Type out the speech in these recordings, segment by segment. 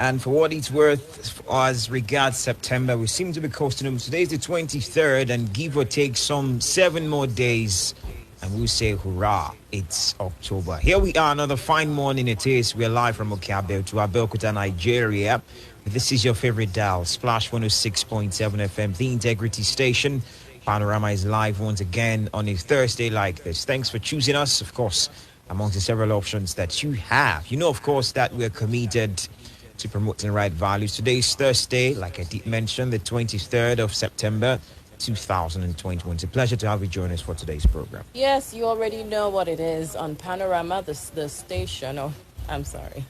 And for what it's worth, as regards September, we seem to be coasting them. Today is the 23rd, and give or take some 7 more days, and we'll say hurrah, it's October. Here we are, another fine morning it is. We're live from Ogun to Abeokuta, Nigeria. This is your favorite dial, Splash 106.7 FM, the Integrity Station. Panorama is live once again on a Thursday like this. Thanks for choosing us, of course, amongst the several options that you have. You know, of course, that we're committed to promoting the right values. Today is Thursday, like I did mention, the 23rd of September, 2021. It's a pleasure to have you join us for today's program. Yes, you already know what it is on Panorama, the station. Oh, I'm sorry.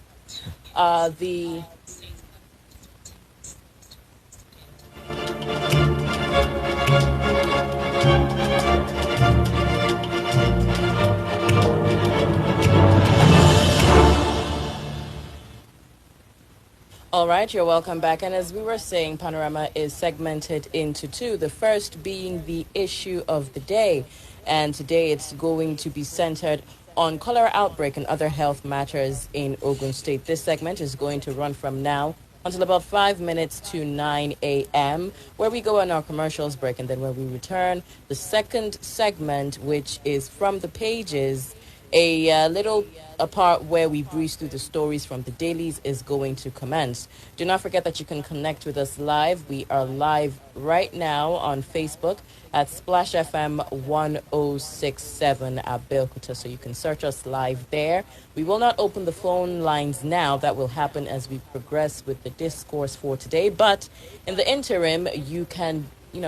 All right, you're welcome back. And as we were saying, Panorama is segmented into two. The first being the issue of the day. And today it's going to be centered on cholera outbreak and other health matters in Ogun State. This segment is going to run from now until about 5 minutes to 9 a.m., where we go on our commercials break. And then when we return, the second segment, which is from the pages, a little part where we breeze through the stories from the dailies, is going to commence. Do not forget that you can connect with us live. We are live right now on Facebook at Splash FM 1067 Abeokuta, so you can search us live there. We will not open the phone lines now. That will happen as we progress with the discourse for today. But in the interim, you can,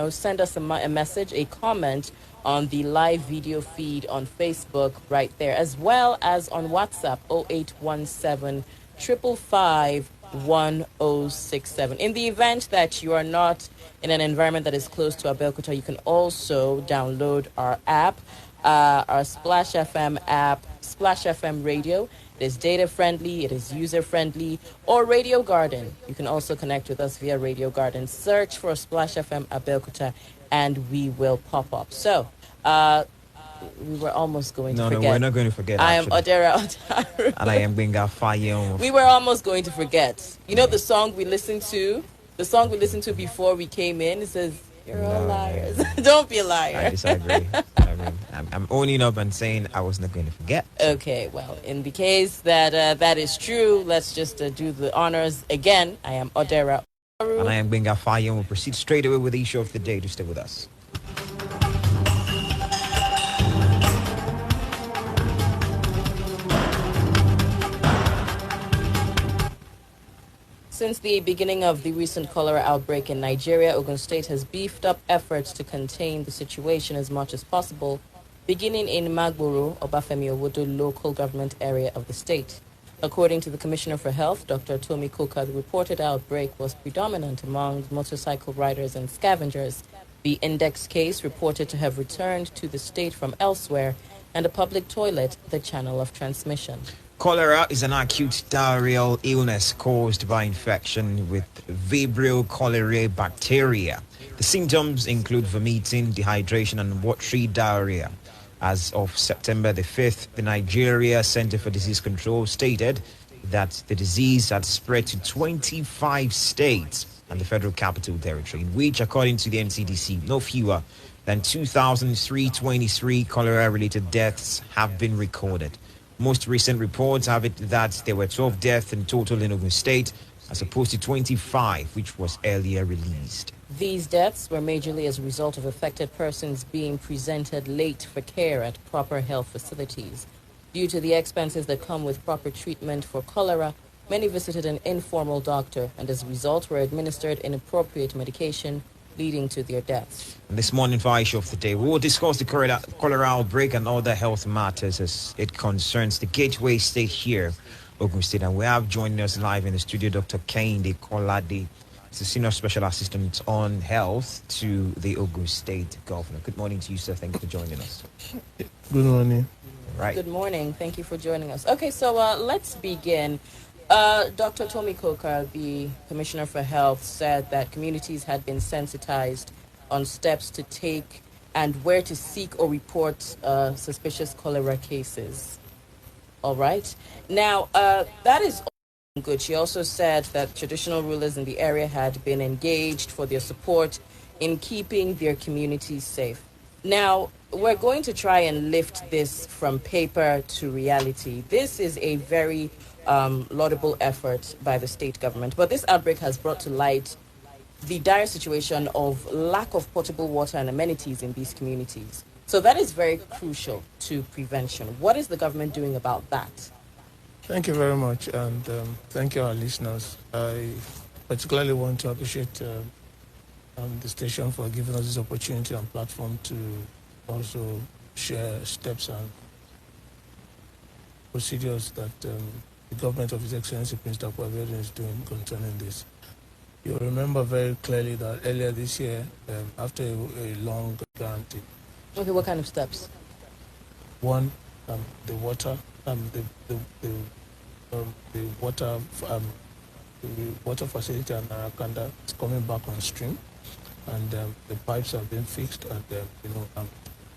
send us a message, a comment on the live video feed on Facebook right there, as well as on WhatsApp 0817 555 1067. In the event that you are not in an environment that is close to Abeokuta, you can also download our app, our Splash FM app, Splash FM Radio. It is data friendly, it is user friendly, or Radio Garden. You can also connect with us via Radio Garden. Search for Splash FM Abeokuta and we will pop up. So, we were almost going to forget. No, we're not going to forget. I am Odera Otaru. And I am Benga Faye. We were almost going to forget. You know the song we listened to? The song we listened to before we came in? It says, "You're all liars." Don't be a liar. I disagree. I'm owning up and saying I was not going to forget. Okay, well, in the case that that is true, let's just do the honors again. I am Odera Otaru. And I am Benga Faye. We'll proceed straight away with the issue of the day. To stay with us. Since the beginning of the recent cholera outbreak in Nigeria, Ogun State has beefed up efforts to contain the situation as much as possible, beginning in Magboro, Obafemi Owodo local government area of the state. According to the Commissioner for Health, Dr. Tomi Koka, the reported outbreak was predominant among motorcycle riders and scavengers. The index case reported to have returned to the state from elsewhere, and a public toilet the channel of transmission. Cholera is an acute diarrheal illness caused by infection with Vibrio cholerae bacteria. The symptoms include vomiting, dehydration, and watery diarrhea. As of September the 5th, the Nigeria Center for Disease Control stated that the disease had spread to 25 states and the Federal Capital Territory, in which, according to the NCDC, no fewer than 2,323 cholera-related deaths have been recorded. Most recent reports have it that there were 12 deaths in total in Ogun State, as opposed to 25, which was earlier released. These deaths were majorly as a result of affected persons being presented late for care at proper health facilities. Due to the expenses that come with proper treatment for cholera, many visited an informal doctor and as a result were administered inappropriate medication, leading to their deaths. And this morning for our issue of the day, we will discuss the cholera outbreak and other health matters as it concerns the gateway state here, Ogun State. And we have joining us live in the studio Dr. KEHINDE Kolade, the Senior Special Assistant on Health to the Ogun State Governor. Good morning to you, sir. Thank you for joining us. Good morning. Right. Good morning. Thank you for joining us. Okay, so let's begin. Dr. Tomi Koka, the Commissioner for Health, said that communities had been sensitized on steps to take and where to seek or report suspicious cholera cases. All right. Now, that is good. She also said that traditional rulers in the area had been engaged for their support in keeping their communities safe. Now, we're going to try and lift this from paper to reality. This is a very laudable effort by the state government, but this outbreak has brought to light the dire situation of lack of potable water and amenities in these communities. So that is very crucial to prevention. What is the government doing about that? Thank you very much, and thank you, our listeners. I particularly want to appreciate the station for giving us this opportunity and platform to also share steps and procedures that the government of His Excellency Prince Dr. Abeokuta is doing concerning this. You remember very clearly that earlier this year, after a long guarantee. Okay, what kind of steps? One, the water, the water facility at Narakanda is coming back on stream, and the pipes have been fixed. And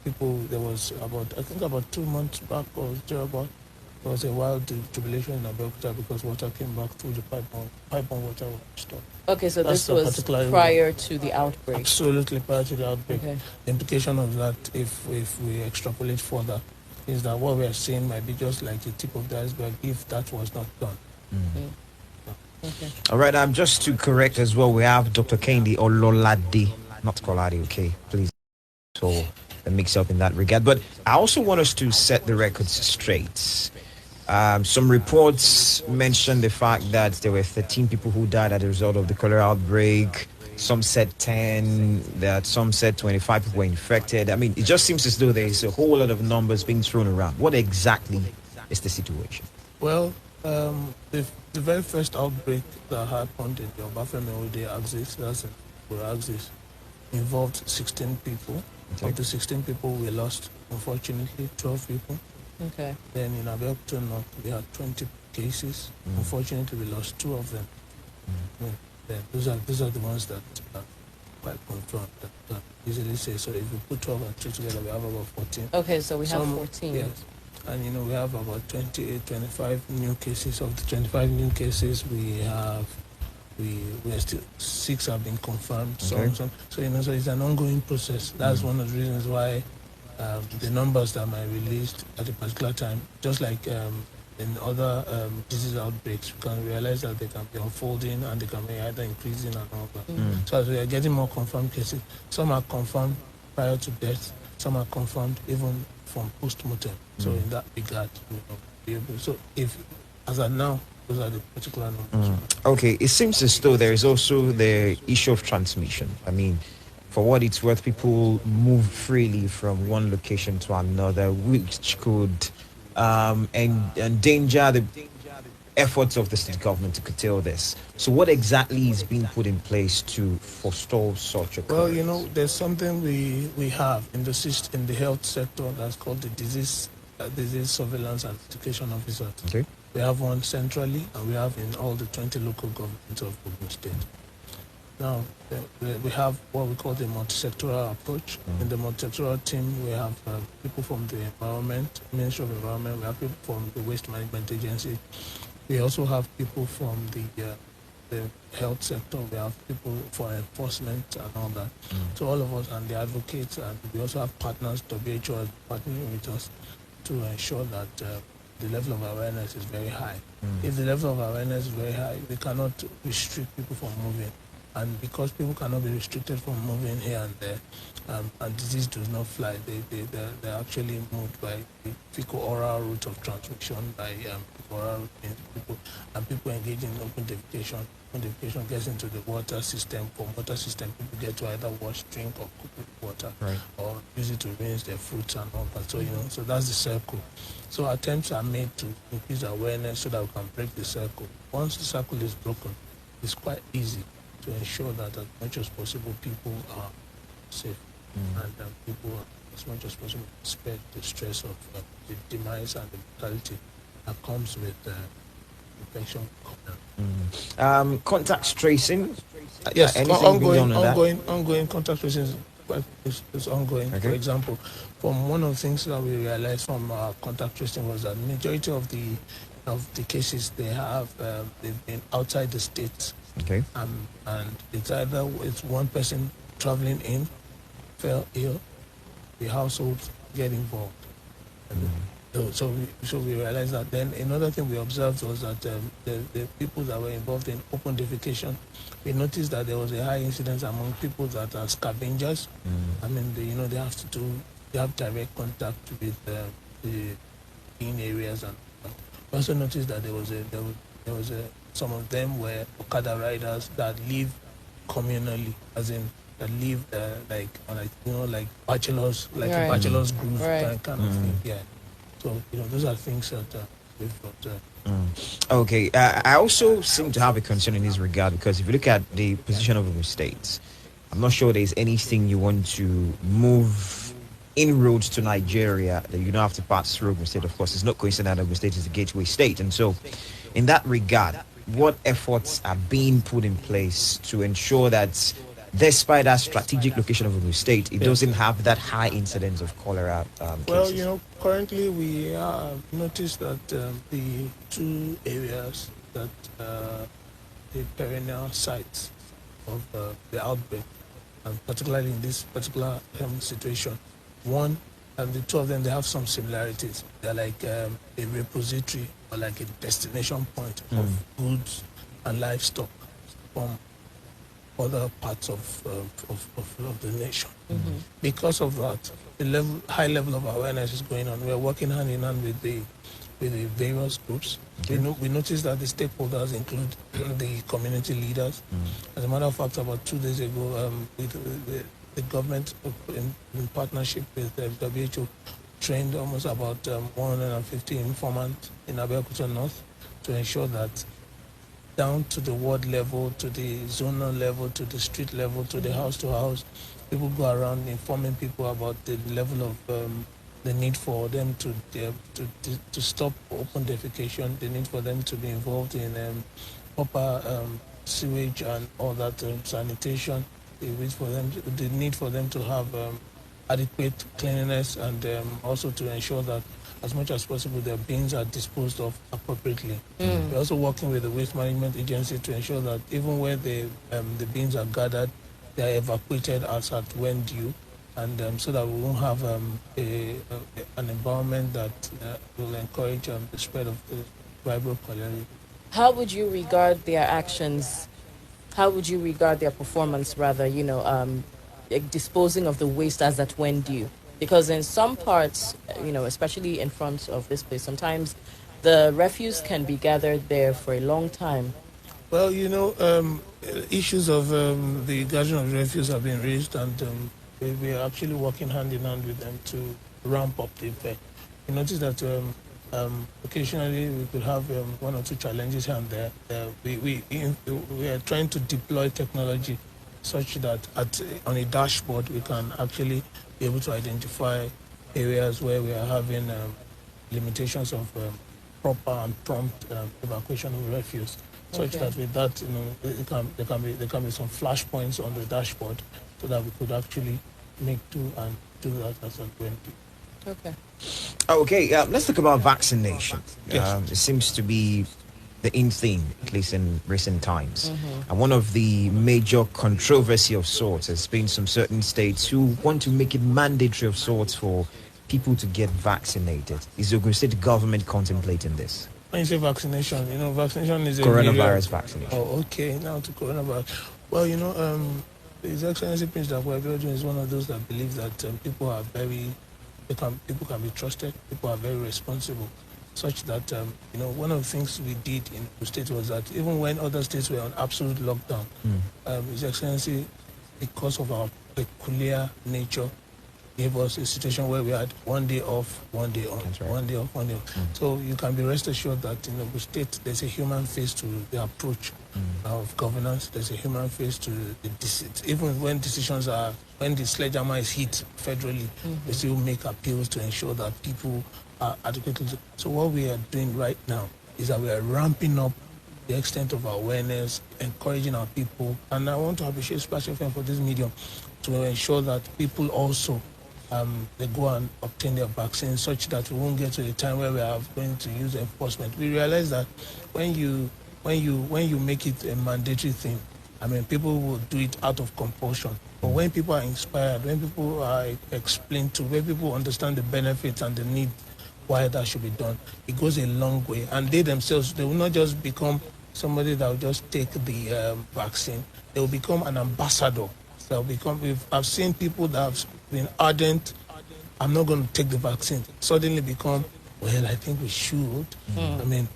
people, there was about 2 months back or thereabout, there was a wild jubilation in Abeokuta because water came back through the pipe on water was stopped. Okay, so this was prior to the outbreak. Absolutely prior to the outbreak. Okay. The implication of that, if we extrapolate further, is that what we are seeing might be just like the tip of the iceberg if that was not done. Okay. All right, just to correct as well, we have Dr. KEHINDE OLOLADE, not Kolade, okay? Please. So the mix up in that regard. But I also want us to set the records straight. Some reports mentioned the fact that there were 13 people who died as a result of the cholera outbreak. Some said 10, that some said 25 people were infected. I mean, it just seems as though there is a whole lot of numbers being thrown around. What exactly is the situation? Well, the very first outbreak that happened in the Obafemi axis, that's in the axis, involved 16 people. Okay. Of the 16 people we lost, unfortunately, 12 people. Okay. Then in Abeokuta North, we had 20 cases. Unfortunately, we lost 2 of them. I mean, those are the ones that are quite confirmed, that easily say. So if we put 12 and 3 together, we have about 14. Okay, so we have 14. Yes. And we have about 25 new cases. Of the 25 new cases, we are still 6 have been confirmed. Okay. So so it's an ongoing process. That's one of the reasons why the numbers that might be released at a particular time, just like in other disease outbreaks, we can realize that they can be unfolding and they can be either increasing and all that. So as we are getting more confirmed cases, some are confirmed prior to death, some are confirmed even from post-mortem. So in that regard, be able. So if, as of now, those are the particular numbers. Okay, it seems as though there is also the issue of transmission. I mean, for what it's worth, people move freely from one location to another, which could endanger the efforts of the state government to curtail this. So what exactly is being put in place to forestall such occurrence? Well, there's something we have in the health sector that's called the disease surveillance and education officers. Okay. We have one centrally, and we have in all the 20 local governments of Ogun State. Now, we have what we call the multi-sectoral approach. In the multi-sectoral team, we have people from the environment, Ministry of Environment, we have people from the Waste Management Agency. We also have people from the health sector, we have people for enforcement and all that. So all of us and the advocates, and we also have partners, WHO is partnering with us to ensure that the level of awareness is very high. If the level of awareness is very high, we cannot restrict people from moving. And because people cannot be restricted from moving here and there, and disease does not fly, they're actually moved by the fecal-oral route of transmission, by oral people, and people engage in open defecation. Open defecation gets into the water system. From water system, people get to either wash, drink, or cook with water, or use it to rinse their fruits and all that. So, so that's the circle. So attempts are made to increase awareness so that we can break the circle. Once the circle is broken, it's quite easy to ensure that as much as possible people are safe and people as much as possible spare the stress of the demise and the mortality that comes with infection. Contact tracing? Yes, ongoing contact tracing is ongoing. Okay. For example, from one of the things that we realized from contact tracing was that majority of the of the cases they have, they've been outside the state. Okay. And it's either it's one person traveling in, fell ill, the household get involved. So we realized that. Then another thing we observed was that the people that were involved in open defecation, we noticed that there was a high incidence among people that are scavengers. I mean, they have direct contact with the in areas, and we also noticed that there was some of them were Okada riders that live communally, as in that live like bachelors, like a bachelors group kind of thing. Yeah. So those are things that we've observed. Okay. I also seem to have a concern in this regard, because if you look at the position of Ogun State, I'm not sure there's anything you want to move inroads to Nigeria that you don't have to pass through Ogun State. Of course, it's not coincident that Ogun State is a gateway state, and so in that regard, what efforts are being put in place to ensure that, despite that strategic location of Ogun State, it doesn't have that high incidence of cholera Well, cases? currently we have noticed that the two areas that the perennial sites of the outbreak, and particularly in this particular situation, one and the two of them, they have some similarities. They're like a repository or like a destination point of goods and livestock from other parts of the nation. Because of that, the high level of awareness is going on. We're working hand in hand with the various groups. We noticed that the stakeholders include the community leaders. As a matter of fact, about 2 days ago, the government, in partnership with WHO, trained almost about 150 informants in Abeokuta North to ensure that down to the ward level, to the zonal level, to the street level, to the house to house, people go around informing people about the level of the need for them to stop open defecation, the need for them to be involved in proper sewage and all that sanitation, the need for them to have adequate cleanliness, and also to ensure that as much as possible their bins are disposed of appropriately. We're also working with the waste management agency to ensure that even where the bins are gathered, they are evacuated as at when due, and so that we won't have an environment that will encourage the spread of the vibrio cholera. How would you regard their actions? How would you regard their performance, rather, disposing of the waste as at when due? Because in some parts, especially in front of this place, sometimes the refuse can be gathered there for a long time. Well, issues of the gathering of refuse have been raised, and we are actually working hand in hand with them to ramp up the effect. We notice that occasionally we could have one or two challenges here and there. We are trying to deploy technology such that on a dashboard we can actually be able to identify areas where we are having limitations of proper and prompt evacuation of refuse, such that with that, there can be some flash points on the dashboard, so that we could actually make do that as and when. Okay. Okay, let's talk about vaccination. Yes. It seems to be the in theme, at least in recent times. And one of the major controversy of sorts has been some certain states who want to make it mandatory of sorts for people to get vaccinated. Is the Ogun State government contemplating this? When you say vaccination, vaccination is Coronavirus vaccination. Oh, okay. Now to coronavirus. Well, His Excellency Prince Abeokuta is one of those that believe that people can be trusted. People are very responsible, such that one of the things we did in the state was that even when other states were on absolute lockdown, His Excellency, because of our peculiar nature, gave us a situation where we had 1 day off, 1 day on, That's right. 1 day off, 1 day on. So you can be rest assured that in the state there's a human face to the approach of governance. There's a human face to the decisions. Even when when the sledgehammer is hit federally, we still make appeals to ensure that people are adequately. So what we are doing right now is that we are ramping up the extent of our awareness, encouraging our people. And I want to appreciate Splash FM for this medium to ensure that people also they go and obtain their vaccine, such that we won't get to a time where we are going to use enforcement. We realize that when you make it a mandatory thing, I mean, people will do it out of compulsion. But when people are inspired, when people are explained to, when people understand the benefits and the need why that should be done, it goes a long way. And they themselves, they will not just become somebody that will just take the vaccine. They will become an ambassador. They'll become. I've seen people that have been ardent, I'm not going to take the vaccine, suddenly become, well, I think we should. I mean,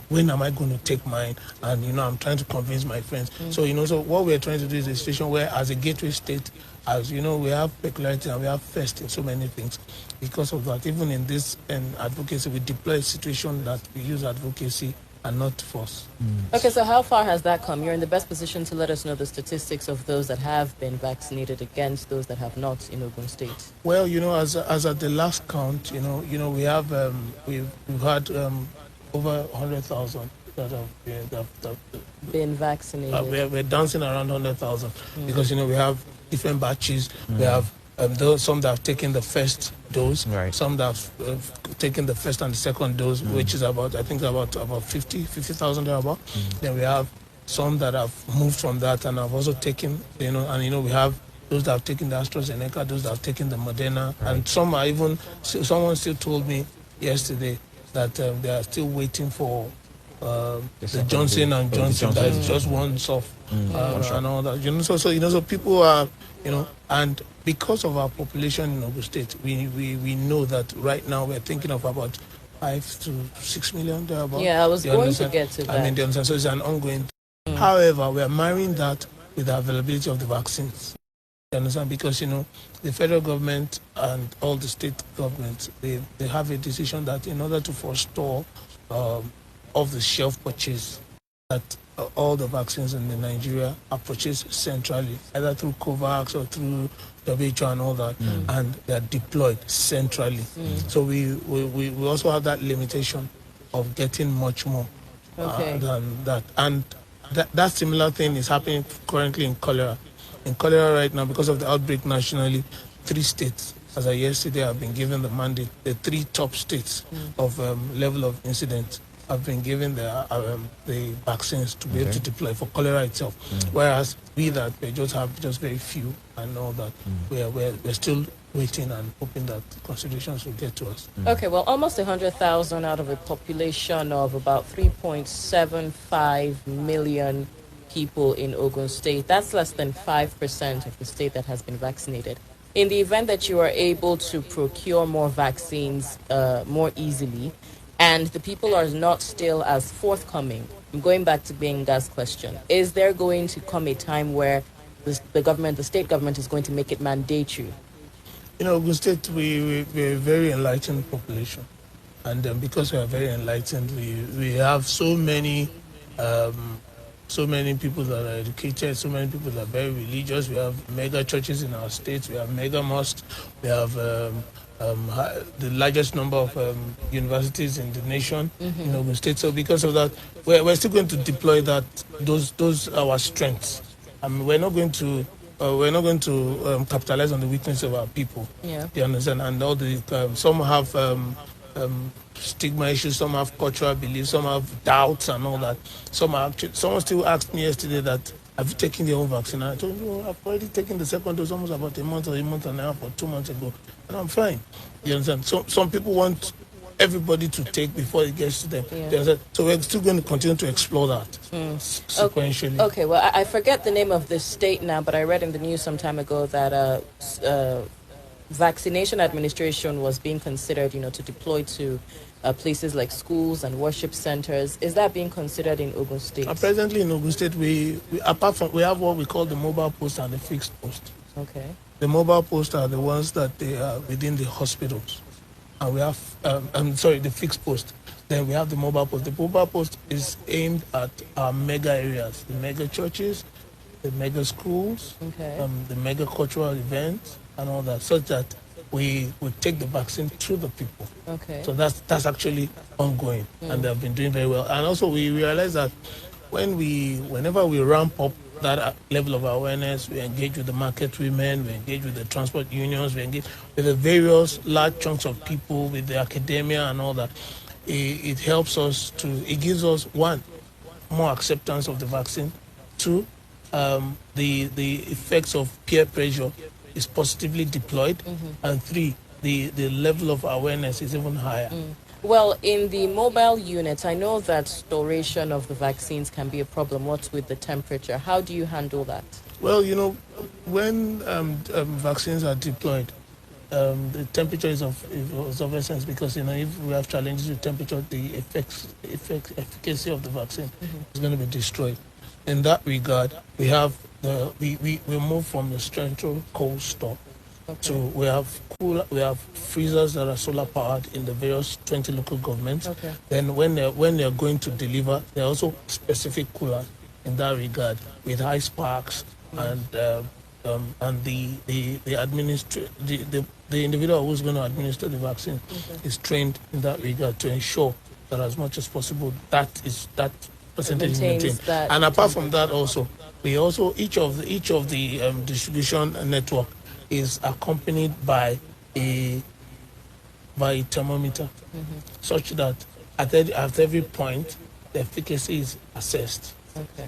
when am I going to take mine? And, I'm trying to convince my friends. So, so what we're trying to do is a situation where, as a gateway state, as you know, we have peculiarity and we have first in so many things. Because of that, even in this advocacy, we deploy a situation that we use advocacy and not force. Okay, so how far has that come? You're in the best position to let us know the statistics of those that have been vaccinated against those that have not in Ogun State. Well, as at the last count, we have we've had over 100,000 that have been vaccinated. We're dancing around 100,000 because we have different batches. We have some that have taken the first dose, right. Some that have taken the first and the second dose, which is about 50,000 thereabout. Then we have some that have moved from that and have also taken, we have those that have taken the AstraZeneca, those that have taken the Moderna, right. And some are even, someone still told me yesterday that they are still waiting for the Johnson and Johnson. That is just one off and all that. So people are, and because of our population in Ogun State, we know that right now we're thinking of about 5 to 6 million thereabout. Yeah, I was going to get to that. I mean, so it's an ongoing. However, we are marrying that with the availability of the vaccines. You understand? Because the federal government and all the state governments, they have a decision that in order to forestall off-the-shelf purchase, that all the vaccines in Nigeria are purchased centrally, either through COVAX or through WHO and all that, and they are deployed centrally. So we also have that limitation of getting much more than that. And that similar thing is happening currently in cholera. In cholera right now, because of the outbreak nationally, 3 states, as of yesterday, have been given the mandate. The 3 top states of level of incidence have been given the vaccines to be able to deploy for cholera itself. Whereas we just have very few and all that. We're still waiting and hoping that considerations will get to us. Okay, well, almost 100,000 out of a population of about 3.75 million people in Ogun State. That's less than 5% of the state that has been vaccinated. In the event that you are able to procure more vaccines more easily, and the people are not still as forthcoming, I'm going back to Benga's question, is there going to come a time where the state government is going to make it mandatory? Ogun State, we're a very enlightened population. And because we are very enlightened, we have so many people that are educated, so many people that are very religious. We have mega churches in our state, we have mega mosques, we have the largest number of universities in the nation in Ogun State. So because of that, we're still going to deploy those our strengths. We're not going to capitalize on the weakness of our people. Yeah. You understand? And all the some have stigma issues, some have cultural beliefs, some have doubts and all that. Someone still asked me yesterday that, have you taken your own vaccine? And I told you, I've already taken the second dose almost about a month and a half or 2 months ago, and I'm fine. You understand? So some people want everybody to take before it gets to them. Yeah. You understand? So we're still going to continue to explore that sequentially. Okay, well, I forget the name of this state now, but I read in the news some time ago that vaccination administration was being considered, to deploy to places like schools and worship centers. Is that being considered in Ogun State? Presently in Ogun State, we have what we call the mobile post and the fixed post. Okay. The mobile posts are the ones that they are within the hospitals. And we have, the fixed post. Then we have the mobile post. The mobile post is aimed at our mega areas, the mega churches, the mega schools, the mega cultural events, and all that, such that we will take the vaccine to the people. Okay. So that's actually ongoing, and they've been doing very well. And also we realize that whenever we ramp up that level of awareness. We engage with the market women, we engage with the transport unions, we engage with the various large chunks of people, with the academia and all that. It helps us it gives us, one, more acceptance of the vaccine. Two, the effects of peer pressure is positively deployed. And three, the level of awareness is even higher. Well, in the mobile units, I know that storation of the vaccines can be a problem. What's with the temperature? How do you handle that? Well, when vaccines are deployed, the temperature is of essence, because if we have challenges with temperature, the efficacy of the vaccine is going to be destroyed. In that regard, we have we move from the central cold store. So we have freezers that are solar powered in the various 20 local governments. Then when they're going to deliver, there are also specific coolers in that regard with high sparks, and the individual who's going to administer the vaccine is trained in that regard to ensure that as much as possible that percentage is maintained. And apart from that, also each of the distribution network is accompanied by a thermometer, such that at every point the efficacy is assessed.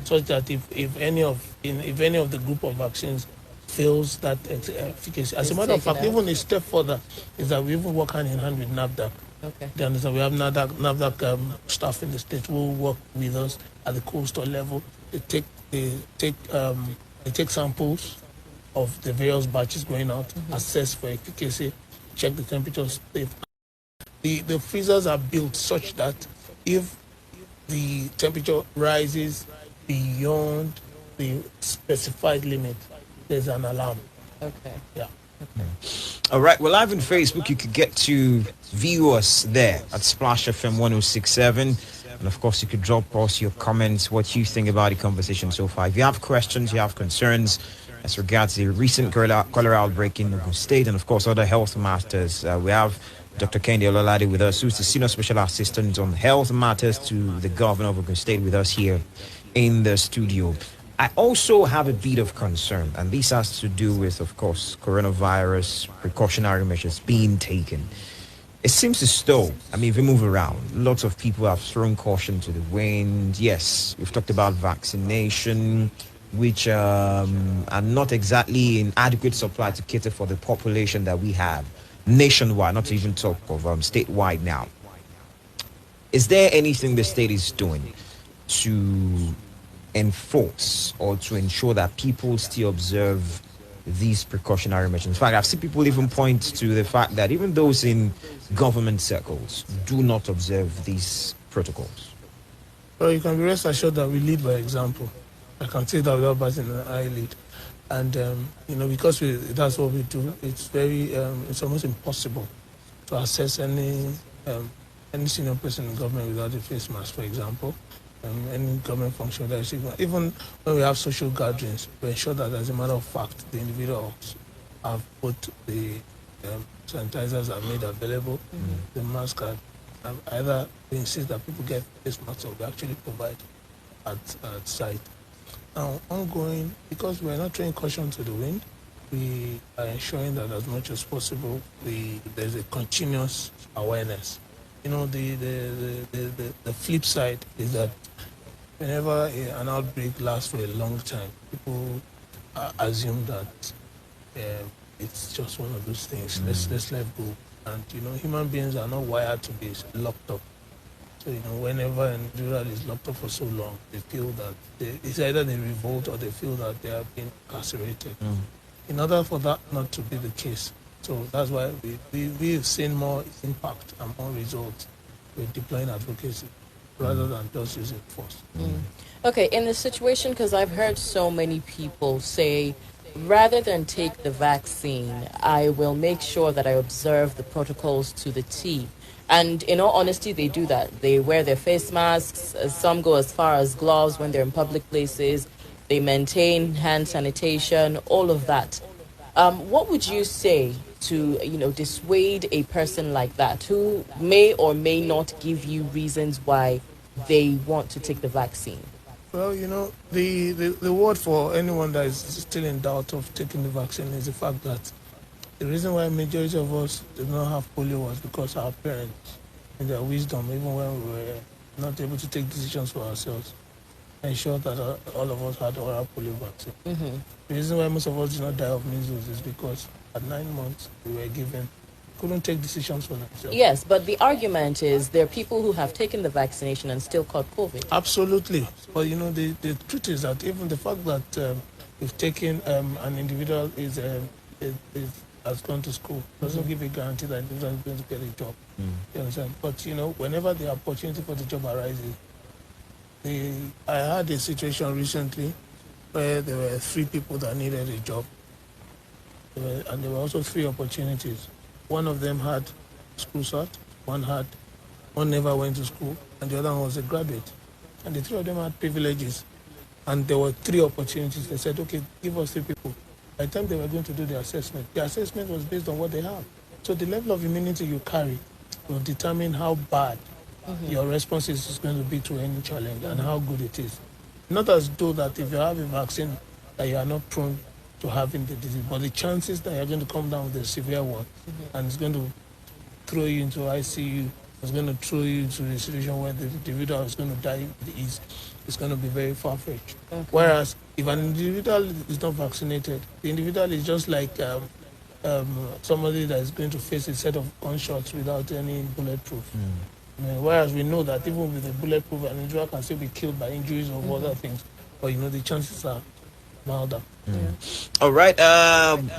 Such that if any of the group of vaccines fails that efficacy, as a matter of fact, even a step further is that we even work hand in hand with NAFDAC. Then we have NAFDAC staff in the state who work with us at the cold store level. They take samples of the various batches going out, assess for efficacy, check the temperatures. The freezers are built such that if the temperature rises beyond the specified limit, there's an alarm. All right, we're live on Facebook. You could get to view us there at Splash FM 1067. And of course, you could drop us your comments, what you think about the conversation so far. If you have questions, you have concerns as regards the recent cholera outbreak in Ogun State, and of course other health matters, we have Dr. KEHINDE OLOLADE with us, who's the Senior Special Assistant on Health Matters to the Governor of Ogun State, with us here in the studio. I also have a bit of concern, and this has to do with, of course, coronavirus precautionary measures being taken. It seems as though, if we move around, lots of people have thrown caution to the wind. Yes, we've talked about vaccination, which are not exactly in adequate supply to cater for the population that we have nationwide, not to even talk of statewide now. Is there anything the state is doing to enforce or to ensure that people still observe these precautionary measures? In fact, I've seen people even point to the fact that even those in government circles do not observe these protocols. Well, you can be rest assured that we lead by example. I can say that without batting an eyelid. And, because that's what we do, it's it's almost impossible to assess any senior person in government without a face mask, for example. Any government function that is even when we have social gatherings, we ensure that, as a matter of fact, the individuals have put the sanitizers are made available, the masks are either we insist that people get face masks or we actually provide at site. Now, ongoing, because we're not throwing caution to the wind, we are ensuring that as much as possible there's a continuous awareness. The flip side is that whenever an outbreak lasts for a long time, people assume that it's just one of those things. Let's let go. And human beings are not wired to be locked up. So whenever an individual is locked up for so long, they feel that it's either they revolt or they feel that they have been incarcerated. In order for that not to be the case, so that's why we've seen more impact and more results with deploying advocacy rather than just using force. Okay, in the situation, because I've heard so many people say, rather than take the vaccine, I will make sure that I observe the protocols to the T. And in all honesty, they do that. They wear their face masks. Some go as far as gloves when they're in public places. They maintain hand sanitation, all of that. What would you say to, dissuade a person like that who may or may not give you reasons why they want to take the vaccine? Well, the word for anyone that is still in doubt of taking the vaccine is the fact that the reason why majority of us did not have polio was because our parents, in their wisdom, even when we were not able to take decisions for ourselves, ensured that all of us had oral polio vaccine. Mm-hmm. The reason why most of us did not die of measles is because at 9 months we were couldn't take decisions for themselves. Yes, but the argument is there are people who have taken the vaccination and still caught COVID. Absolutely. But the truth is that even the fact that we've taken an individual has gone to school doesn't give a guarantee that the individual is going to get a job. You understand? But whenever the opportunity for the job arises, I had a situation recently where there were 3 people that needed a job, and there were also 3 opportunities. One of them had school cert, one never went to school, and the other one was a graduate. And the 3 of them had privileges, and there were 3 opportunities. They said, okay, give us 3 people. By the time they were going to do the assessment was based on what they have. So the level of immunity you carry will determine how bad your response is going to be to any challenge and how good it is. Not as though that if you have a vaccine that you are not prone to having the disease, but the chances that you're going to come down with a severe one and it's going to throw you into ICU, it's going to throw you into a situation where the individual is going to die with ease, it's going to be very far-fetched. Okay. Whereas if an individual is not vaccinated, the individual is just like somebody that is going to face a set of gunshots without any bulletproof. Whereas we know that even with a bulletproof, an individual can still be killed by injuries or other things. But the chances are milder. All right.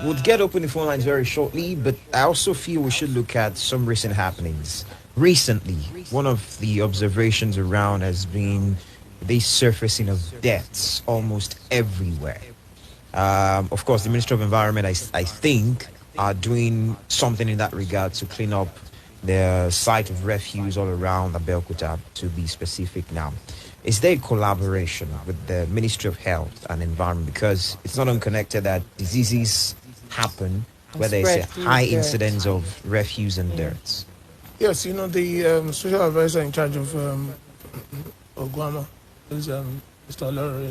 We'll get open the phone lines very shortly, but I also feel we should look at some recent happenings. Recently, one of the observations around has been the surfacing of deaths almost everywhere. Of course, the Ministry of Environment, I think, are doing something in that regard to clean up the site of refuse all around Abeokuta, to be specific now. Is there a collaboration with the Ministry of Health and Environment? Because it's not unconnected that diseases happen where there's a high incidence of refuse and dirt. Yes, the social advisor in charge of Ogun is Mr. Cholera.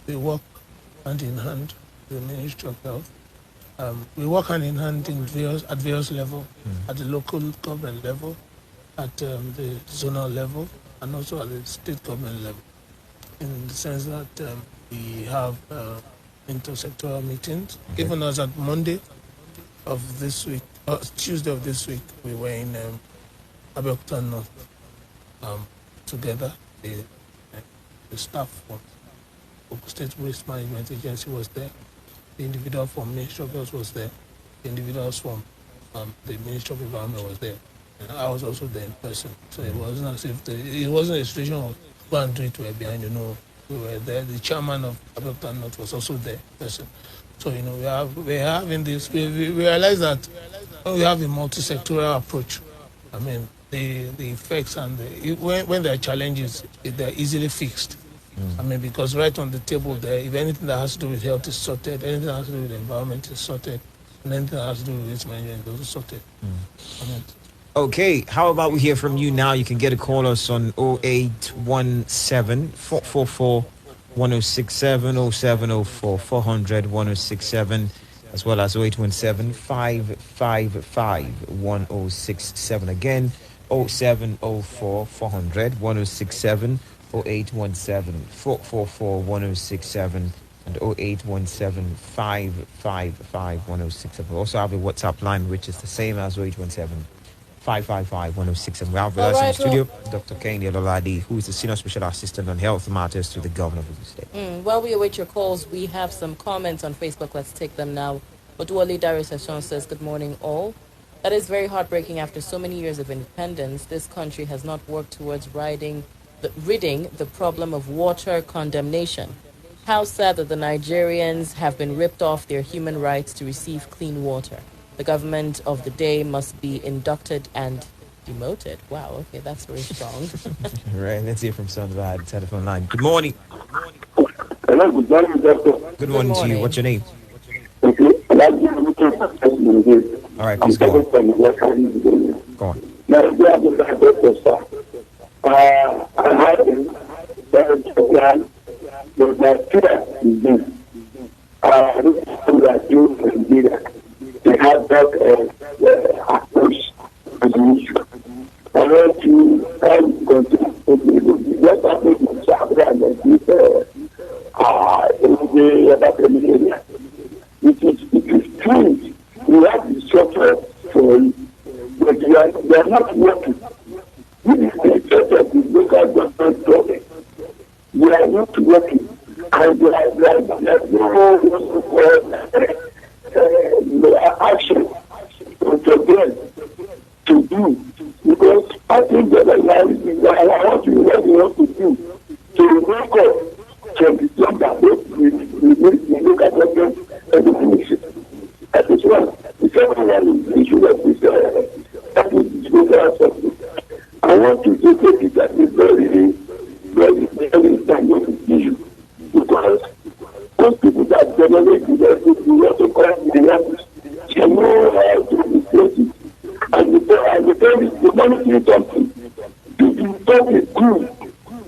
They work hand in hand with the Ministry of Health. We work hand in hand at various levels, at the local government level, at the zonal level, and also at the state government level, in the sense that we have intersectoral meetings. Okay. Even as at Monday of this week, Tuesday of this week, we were in Abeokuta North together. The staff from Ogun State Waste Management Agency was there. The individual from Ministry of Health was there. The individuals from the Ministry of Environment was there. And I was also there in person. So it wasn't as if it wasn't a situation of go and do it, we were behind, we were there. The chairman of Abeokuta North was also there in person. So, we are having this, we realize that when we have a multi-sectoral approach, I mean, the effects and when there are challenges, they're easily fixed. I mean, because right on the table there, if anything that has to do with health is sorted, anything that has to do with the environment is sorted, and anything that has to do with waste management is also sorted. I mean, okay, how about we hear from you now? You can get a call us on 0817 444 1067, 0704 400 1067, as well as 0817 555 1067. Again, 0704 400 1067, 0817 444 1067, and 0817 555 1067. We also have a WhatsApp line, which is the same as 0817 555 1067. We have with us in the studio Dr. KEHINDE OLOLADE, who is the Senior Special Assistant on Health Matters to the Governor of the state. While we await your calls, we have some comments on Facebook. Let's take them now. Oduwale Darisashon says, good morning all. That is very heartbreaking. After so many years of independence, this country has not worked towards ridding the problem of water condemnation. How sad that the Nigerians have been ripped off their human rights to receive clean water. The government of the day must be inducted and demoted. Wow, okay, that's very strong. Right, let's hear from someone on the telephone line. Good morning. Hello, good morning, doctor. Good morning to you. What's your name? Okay. All right, please go on. Go on. Now, I had a very plan, but Nigeria is this. This is that you Nigeria. They have that approach to the issue. I want to continue. What happened in Sabra and this in the other area? It is strange. We have the structure for it, but they are not working. This is the structure of the local government problem. We are not working. And there are no action for them to do. Because I think that I want to do to work up from the job that we look at them and the commission. That is one. The second one is the issue of this I want to take it as a very, very, very dynamic issue. Because those people that generate the also call the language, they know how to discuss it. And the monetary something to be very good.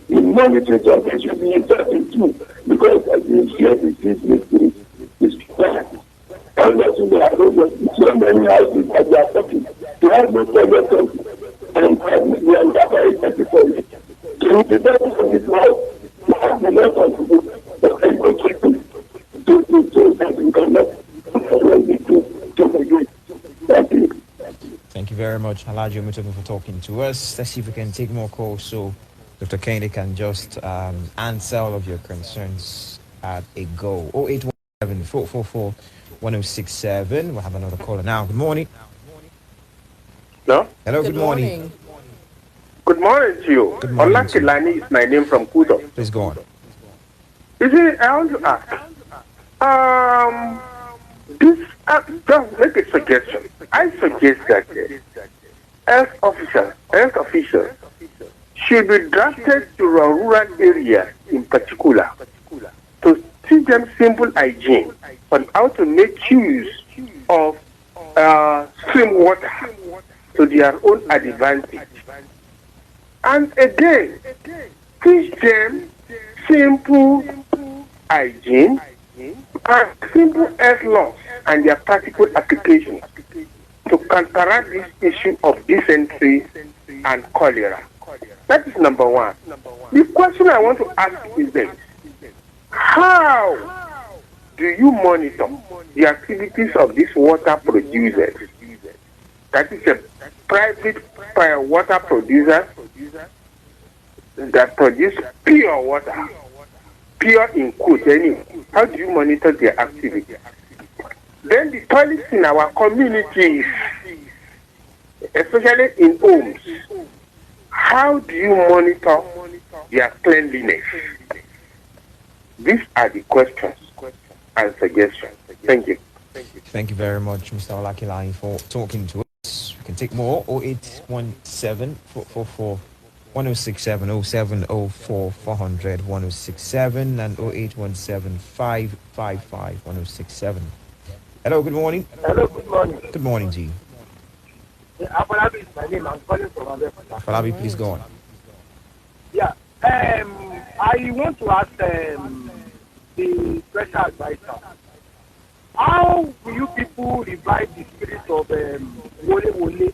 The monetary something should be interesting too. Because as you share the business is bad. And that's why I don't know so many houses that they are talking. They have no problem and we are very happy for it. So the best of this life, we have the left of the book. Thank you very much, Alhaji Omitope, for talking to us. Let's see if we can take more calls so Dr. Kehinde can just answer all of your concerns at a go. 0817 444 1067. We'll have another caller now. Good morning. No? Hello, good morning. Good morning to you. Good morning. Olakilani is my name from Kuto. Please go on. You see, I want to ask. Just make a suggestion. I suggest that health officials should be drafted to rural areas in particular to teach them simple hygiene on how to make use of stream water to their own advantage. And again, teach them simple hygiene and simple health laws and their practical application to counteract this issue of dysentery and cholera. That is number one. The question I want to ask is this: how do you monitor the activities of these water producers? That is a private water producer that produce pure water, pure in quote anyway. How do you monitor their activity? Then the toilets in our communities, especially in homes, how do you monitor their cleanliness? These are the questions and suggestions. Thank you. Thank you very much, Mr. Olakilani, for talking to us. We can take more. 0817 444 1067 0704 400 1067 and 0817 555 1067. Hello, good morning. Hello, good morning. Good morning, G. Afolabi is my name. I'm calling from Abeokuta. Falabi, please go on. Yeah. I want to ask the special advisor, how will you people revive the spirit of Wole Wole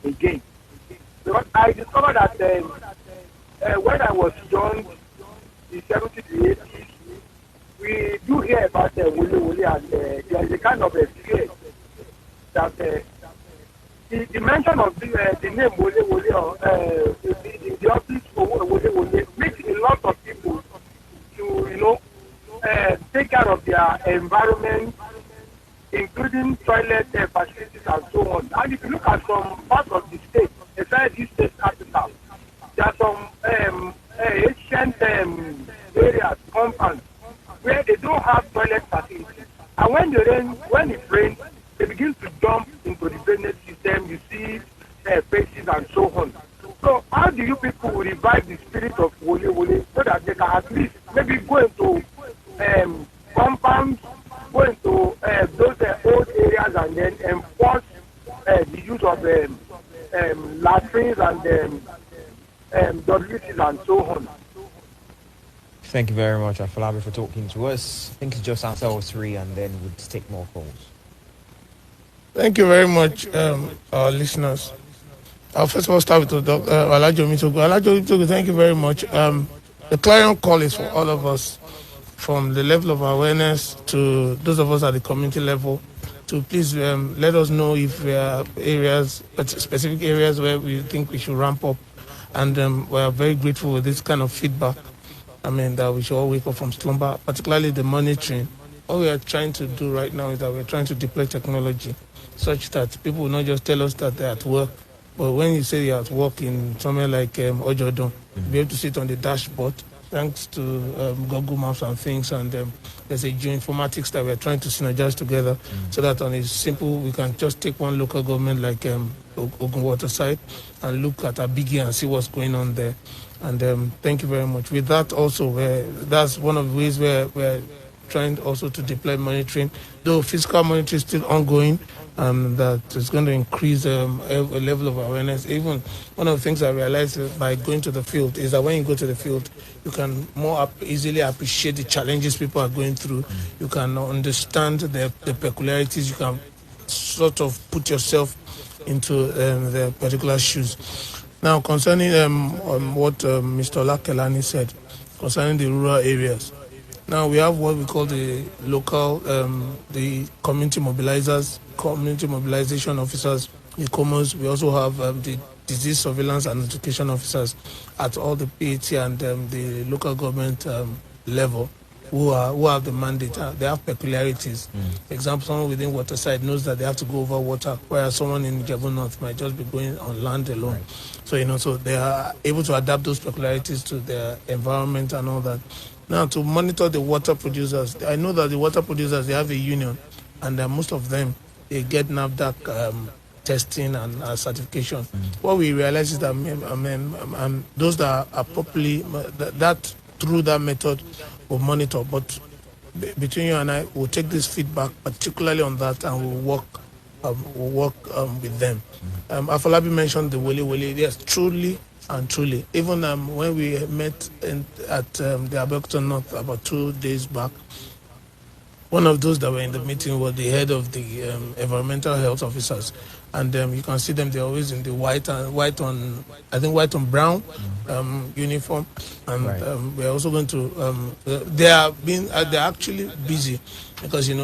again? Because I discovered that when I was young, in 70s to 80s, we do hear about Wole Wole, and there is a kind of a fear that the mention of the name Wole Wole, or the office for Wole Wole, makes a lot of people to, take care of their environment, including toilet facilities and so on. And if you look at some parts of the state, aside this state capital, there are some ancient areas, compounds, where they don't have toilet facilities. And when it rains, they begin to dump into the drainage system. You see faces and so on. So how do you people revive the spirit of Wole Wole so that they can at least maybe go into compounds, go into those old areas and then enforce the use of latrines and WCs and so on? Thank you very much, Afolabi, for talking to us. I think it's just answer all three, and then we'll take more calls. Thank you very much, our listeners. I'll first of all start with Dr. Alajo Mitogo. Alajo Mitogo, thank you very much. The clarion call is for all of us, from the level of awareness to those of us at the community level, to please let us know if there are areas, specific areas where we think we should ramp up. And we are very grateful with this kind of feedback. I mean, that we should all wake up from slumber, particularly the monitoring. All we are trying to do right now is that we're trying to deploy technology such that people will not just tell us that they're at work, but when you say you're at work in somewhere like Ojodon, be able to sit on the dashboard, thanks to Google Maps and things, and there's a geoinformatics that we're trying to synergize together so that on a simple, we can just take one local government like Ogun Waterside and look at a biggie and see what's going on there. And thank you very much. With that also, that's one of the ways where we're trying also to deploy monitoring, though physical monitoring is still ongoing. That is going to increase a level of awareness. Even one of the things I realized by going to the field is that when you go to the field, you can more easily appreciate the challenges people are going through. You can understand the peculiarities. You can sort of put yourself into their particular shoes. Now, concerning what Mr. Olakelani said, concerning the rural areas, now we have what we call the local, the community mobilizers, community mobilization officers, ICOMOs. We also have the disease surveillance and education officers at all the PAT and the local government level who have the mandate. They have peculiarities. Example, someone within Waterside knows that they have to go over water, whereas someone in Jebu North might just be going on land alone. Right. So they are able to adapt those peculiarities to their environment and all that. Now, to monitor the water producers, I know that the water producers, they have a union, and most of them, they get NAFDAC testing and certification. What we realize is that those that are properly, that through that method, will monitor. But between you and I, we'll take this feedback, particularly on that, and we'll work with them. Afolabi mentioned the Wole. Yes, truly and truly. Even when we met at the Abeokuta North about 2 days back, one of those that were in the meeting was the head of the environmental health officers, and you can see them. They're always in the white on brown uniform, and we're also going to. They're actually busy because in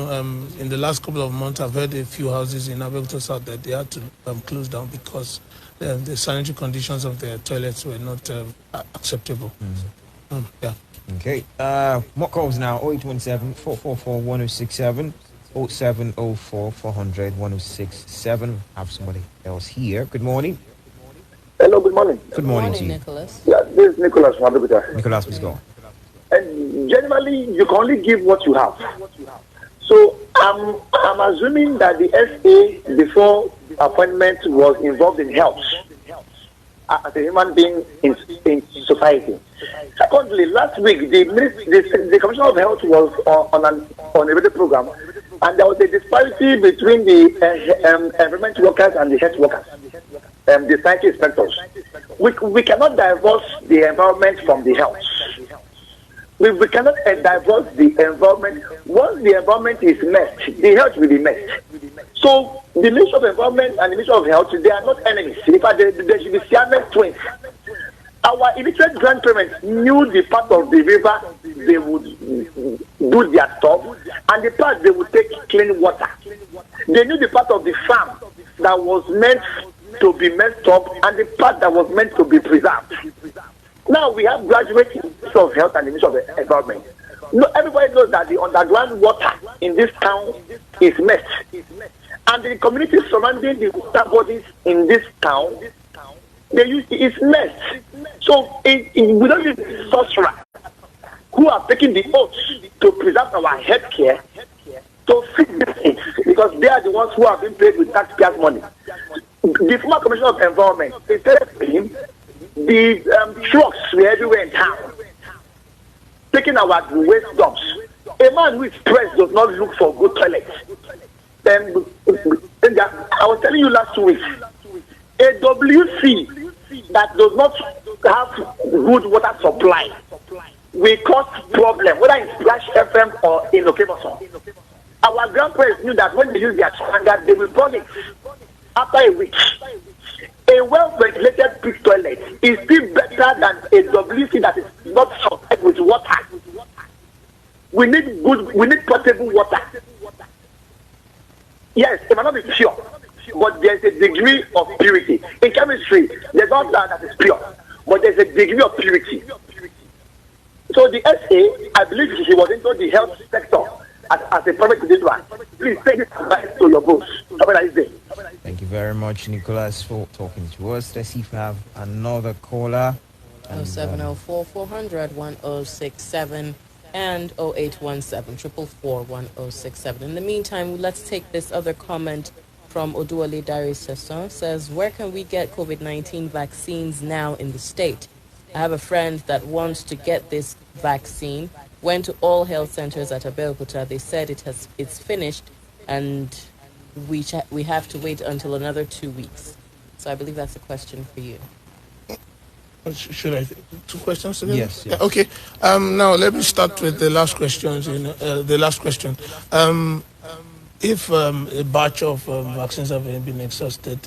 the last couple of months I've heard a few houses in Abeokuta South that they had to close down because the sanitary conditions of their toilets were not acceptable. Yeah. Okay. What calls now? 0817 444 1067 0704 400 1067. Have somebody else here. Good morning. Hello, good morning. Good morning to you. Nicholas. Yeah, this is Nicholas from Abeokuta. Nicholas, please go. And generally, you can only give what you have. So I'm assuming that the SA before appointment was involved in health as a human being in society. Secondly, last week the Commissioner of Health was on a radio program, and there was a disparity between the environment workers and the health workers, the science inspectors. We cannot divorce the environment from the health. We cannot divorce the environment. Once the environment is messed, the health will be messed. So the Ministry of Environment and the Ministry of Health, they are not enemies. In fact, they should be Siamese twins. Our illiterate grandparents knew the part of the river they would do their stuff, and the part they would take clean water. They knew the part of the farm that was meant to be messed up, and the part that was meant to be preserved. Now we have graduates in the Ministry of Health and the Ministry of Environment. No, everybody knows that the underground water in this town is messed. And the communities surrounding the water bodies in this town, it's messed. So we don't use sorcerers who are taking the oath to preserve our health care to fix things, because they are the ones who have been paid with taxpayers' money. The former Commissioner of Environment, they said to him, the trucks were everywhere in town, taking our waste dumps. A man who is pressed does not look for good toilets. I was telling you last week, a WC that does not have good water supply we cause problem, whether in Splash FM or in Okemoson. Our grandparents knew that when they use their standard, they will burn it after a week. A well-ventilated pit toilet is still better than a WC that is not supplied with water. We need potable water. Yes, it might not be pure, but there's a degree of purity. In chemistry, there's not that is pure, but there's a degree of purity. So the SA, I believe he was into the health sector as a private individual. Please take this advice to your boss. Have a nice day. Thank you very much, Nicholas, for talking to us. Let's see if we have another caller. 0704 400 1067 and 0817 444 1067. In the meantime, let's take this other comment from Oduole Dari Sesson. Says, where can we get COVID-19 vaccines now in the state? I have a friend that wants to get this vaccine. Went to all health centers at Abeokuta. They said it's finished, and we have to wait until another 2 weeks. So I believe that's a question for you. Should I? Two questions together? Yes. Okay. Now let me start with the last questions. The last question. If a batch of vaccines have been exhausted,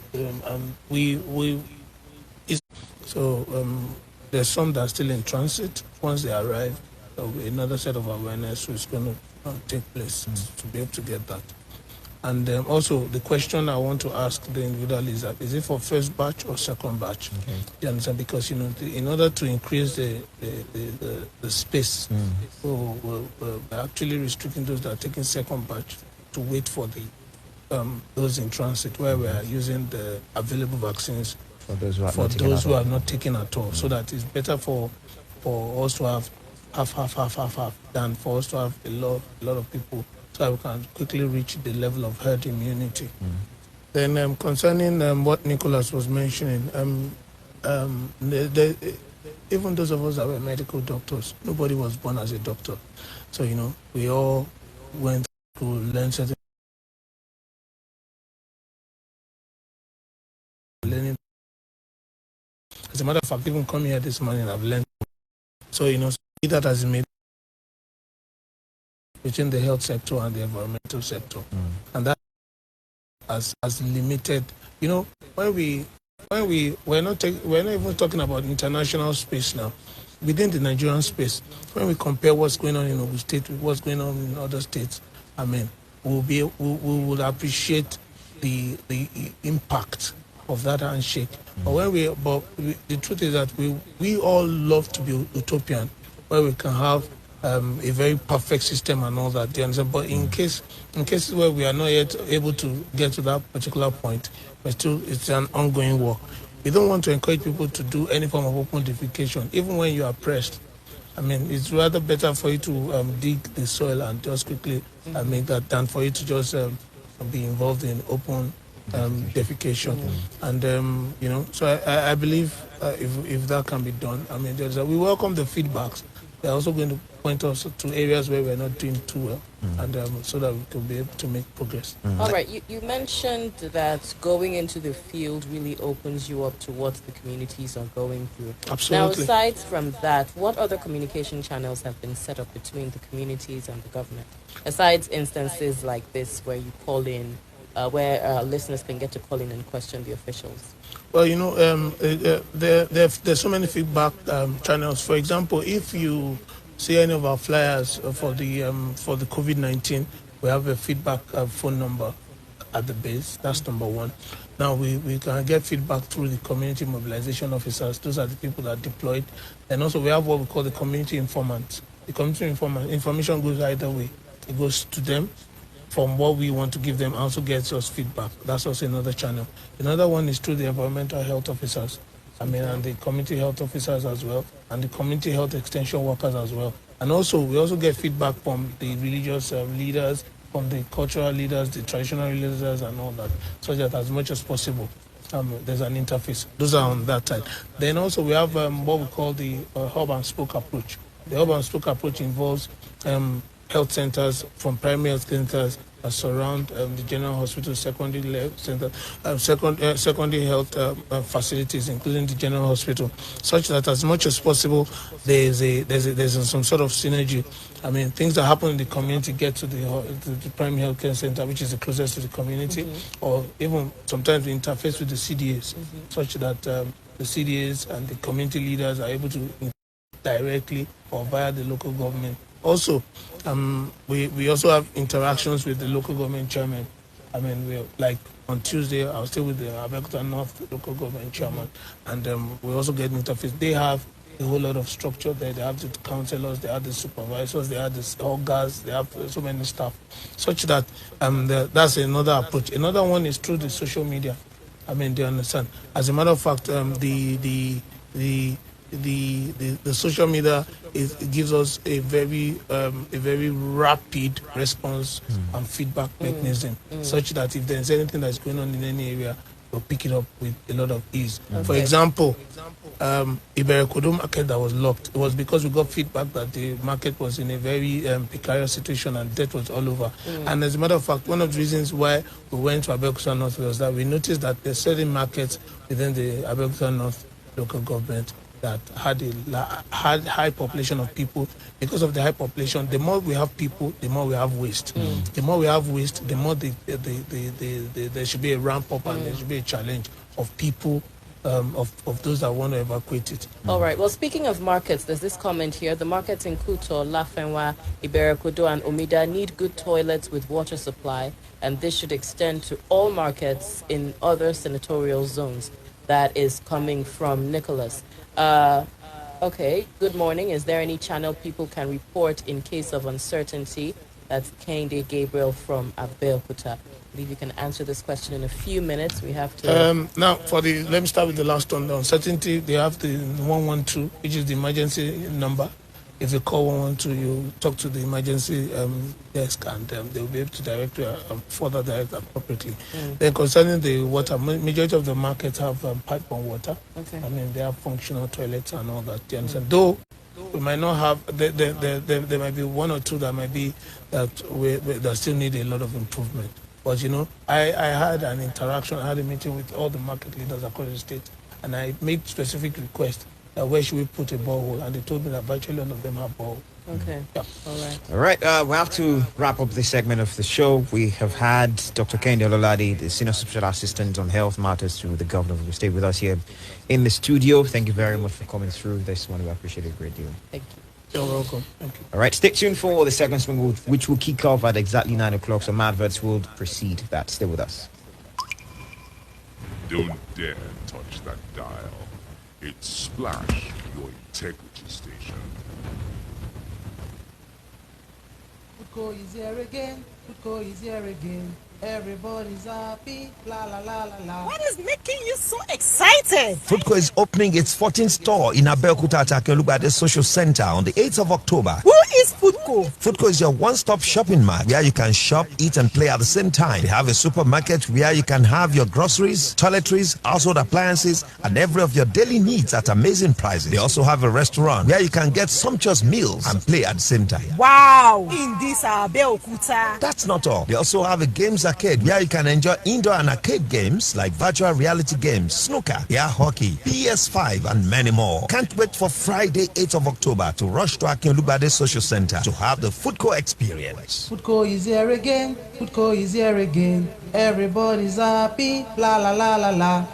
there's some that are still in transit. Once they arrive, another set of awareness is going to take place to be able to get that. And also, the question I want to ask the individual is that, is it for first batch or second batch? Okay. You understand? Because, in order to increase the space, we're actually restricting those that are taking second batch to wait for those in transit, where we are using the available vaccines for those who are not taken at all, so that it's better for us to have half than for us to have a lot of people, so we can quickly reach the level of herd immunity. Then concerning what Nicholas was mentioning, even those of us that were medical doctors, nobody was born as a doctor. So, we all went to learn certain learning. As a matter of fact, even coming here this morning, I've learned. So, that has made between the health sector and the environmental sector. And that has limited, when we're not even talking about international space now. Within the Nigerian space, when we compare what's going on in Ogun State with what's going on in other states, we will appreciate the impact of that handshake. But the truth is that we all love to be utopian, where we can have a very perfect system and all that. But in cases where we are not yet able to get to that particular point, but it's an ongoing work. We don't want to encourage people to do any form of open defecation, even when you are pressed. It's rather better for you to dig the soil and just quickly make that, than for you to just be involved in open defecation. And so I believe if that can be done, we welcome the feedbacks. They're also going to point us to areas where we're not doing too well, and so that we can be able to make progress. All right, you mentioned that going into the field really opens you up to what the communities are going through. Absolutely. Now, aside from that, what other communication channels have been set up between the communities and the government? Aside instances like this where you call in, where listeners can get to call in and question the officials. Well, there's so many feedback channels. For example, if you see any of our flyers for the COVID-19, we have a feedback phone number at the base. That's number one. Now we can get feedback through the community mobilization officers. Those are the people that are deployed. And also we have what we call the community informants. The community information goes either way. It goes to them from what we want to give them, also gets us feedback. That's also another channel. Another one is through the environmental health officers, and the community health officers as well, and the community health extension workers as well. And also, we also get feedback from the religious leaders, from the cultural leaders, the traditional leaders, and all that, so that as much as possible, there's an interface. Those are on that side. Then also we have what we call the hub and spoke approach. The hub and spoke approach involves health centers, from primary health centers surround the general hospital, secondary center, secondary health facilities, including the general hospital, such that as much as possible there's some sort of synergy. I mean, things that happen in the community get to the primary health care center, which is the closest to the community, or even sometimes we interface with the CDAs, such that the CDAs and the community leaders are able to directly or via the local government. Also, we also have interactions with the local government chairman. I mean, like on Tuesday, I was still with the Abeokuta North local government chairman, and we also get interface. They have a whole lot of structure there. They have the councillors, they have the supervisors, they have the organs, they have so many staff, such that that's another approach. Another one is through the social media. I mean, they understand. As a matter of fact, the social media gives us a very rapid response and feedback mechanism, such that if there's anything that's going on in any area, we'll pick it up with a lot of ease. Okay. For example, Iberekodo market that was locked, it was because we got feedback that the market was in a very precarious situation and debt was all over. And as a matter of fact, one of the reasons why we went to Abeokuta North was that we noticed that there's certain markets within the Abeokuta North local government that had high population of people. Because of the high population, the more we have people, the more we have waste. The more we have waste, the more there should be a ramp up and there should be a challenge of people, of those that want to evacuate it. All right. Well, speaking of markets, there's this comment here. The markets in Kuto, Lafenwa, Iberekodo, and Omida need good toilets with water supply, and this should extend to all markets in other senatorial zones. That is coming from Nicholas. Okay, good morning. Is there any channel people can report in case of uncertainty? That's KEHINDE Gabriel from Abeokuta. I believe you can answer this question in a few minutes. We have to... Now, let me start with the last one. The uncertainty, they have the 112, which is the emergency number. If you call 112, you talk to the emergency desk, and they'll be able to direct you further direct appropriately. Then concerning the water, majority of the markets have pipe-on water. Okay. I mean, they have functional toilets and all that. You understand? Though we might not have, there might be one or two that might be that still need a lot of improvement. But I had an interaction, I had a meeting with all the market leaders across the state, and I made specific requests. Where should we put a borehole? And they told me that virtually none of them have borehole. Okay. Yeah. All right. We have to wrap up this segment of the show. We have had Dr. KEHINDE OLOLADE, the Senior Special Assistant on Health Matters to the Governor of the State, with us here in the studio. Thank you very much for coming through this one. We appreciate it a great deal. Thank you. You're welcome. Thank you. All right. Stay tuned for the second swing, which will kick off at exactly 9 o'clock. Some adverts will precede that. Stay with us. Don't dare touch that dial. It's Splash, your integrity station. Foodco is here again. Foodco is here again. Everybody's happy. La la la la la. What is making you so excited? Foodco is opening its 14th store in Abeokuta at OLOLADE Social Center on the 8th of October. Who is Foodco? Foodco is your one-stop shopping mart where you can shop, eat, and play at the same time. They have a supermarket where you can have your groceries, toiletries, household appliances, and every of your daily needs at amazing prices. They also have a restaurant where you can get sumptuous meals and play at the same time. Wow! In this Abeokuta. That's not all. They also have a games arcade where you can enjoy indoor and arcade games like virtual reality games, snooker, air hockey, PS5, and many more. Can't wait for Friday, 8th of October to rush to OLOLADE Social Center to have the Foodco experience. Foodco is here again. Foodco is here again. Everybody's happy. La la la la la.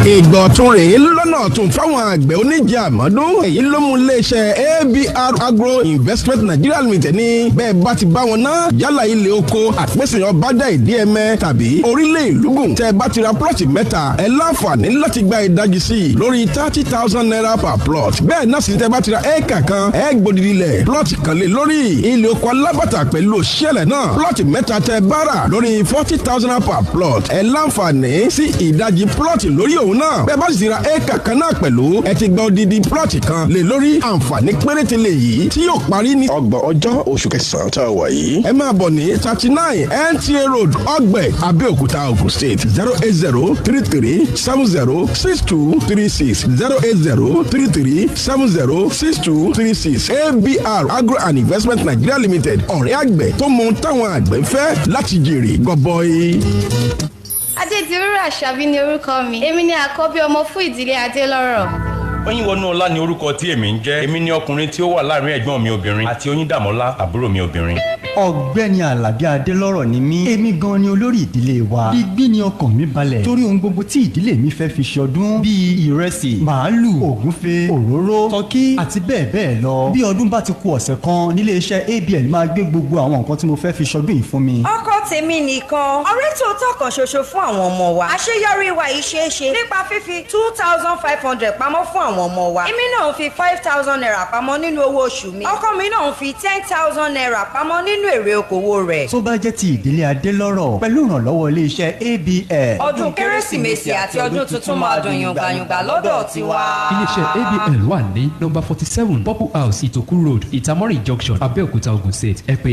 ìgbọ̀ tún rèé lọ́nà tún fáwọn àgbẹ̀ oníjà àmọ́dún èyí ló mú iléeṣẹ́ ABR Agro Investment Nigeria Limited ní bẹ́ẹ̀ bá ti bá wọn ná yálà ilé oko àpèsè ọ̀bádà ìdíẹ̀mẹ́ tàbí orílẹ̀ ìlúgùn tẹ́ bá ti ra plọ̀tì mẹ́ta ẹ láǹfààní láti gba ìdajì sí i lórí 30,000 naira per plot bẹ́ẹ̀ náà sì tẹ́ bá ti ra éèkà kan ẹ gbòdìdì lẹ̀ plọ̀tì kan lé lórí ilé oko alábàtà pẹ̀lú òṣìṣẹ́lẹ̀ náà plọ̀tì mẹ́ta tẹ́ bá rà lórí 40,000 naira per plot ẹ láǹfààní sí ìdajì plọ̀tì lórí lòun náà bẹ́ẹ̀ bá sì ra éèkà kan náà pẹ̀lú ẹ ti gba odidi plọ̀tì kan lé lórí àǹfààní péréte lè yìí tí yóò parí ní ọgbọ̀n ọjọ́ oṣù kẹsàn-án tá a wà yìí. ẹ máa bọ̀ ní 39 NTA Road Ọgbẹ̀ Abeokuta Ogun State 08033706236 08033706236 ABR Agro and Investment Nigeria Limited ọ̀rẹ́ àgbẹ̀ tó mọ táwọn àgbẹ̀ fẹ́ láti jèrè gọbọi. Adédiwúrà Àṣàbí ni orúkọ mi. Èmi ni àkọ́bí ọmọ fún ìdílé Adélọ́rọ̀. Oyinwọnúọlá ni orúkọ tí èmi ń jẹ́. Èmi ni ọkùnrin tí ó wà láàrin ẹ̀gbọ́n mi obìnrin àti Oyindàmọ́lá àbúrò mi obìnrin. Ọ̀gbẹ́ni Àlàbí Adélọ́rọ̀ ni mí. Èmi gan ni olórí ìdílé wa. Digbí ni ọkàn mi balẹ̀ torí ohun gbogbo tí ìdílé mi fẹ́ fi ṣọdún bíi ìrẹsì, màálù, ògúnfe, òróró, tọ́kí àti bẹ́ẹ̀ bẹ́ẹ̀ lọ. Bí ọdún bá ti kù ọ̀sẹ̀ kan nílé iṣẹ́ ABL máa gbé gbogbo àwọn nǹkan tí mo fẹ́ fi ṣọdún yìí fún mi. Ọkọ tèmi nìkan ọ̀rẹ́ tòótọ́ kan ṣoṣo fún àwọn ọmọ wa. Àṣeyọrí wa yìí ṣeé ṣe nípa fífi 2,500 pamọ́ fún àwọn ọmọ wa. Èmi náà fi 5,000 naira pamọ́ nínú owó oṣù mi. Ọkọ mi náà fi 10,000 naira pamọ́ nínú èrè okòwò rẹ̀. Tó bá jẹ́ ti ìdílé Adélọ́rọ̀ pẹ̀lú ìrànlọ́wọ́ ilé iṣẹ́ ABL. Ọdún Kérésìmesì àti ọdún tuntun máa dùn yùngbàyùngbà lọ́dọ̀ tiwa. Ilé-iṣẹ́ ABL wà ní nọ́mbà 47 Purple House Ìtòkú Road Ìtàmọ́rì Junction Abeokuta Ogun State. Ẹ pè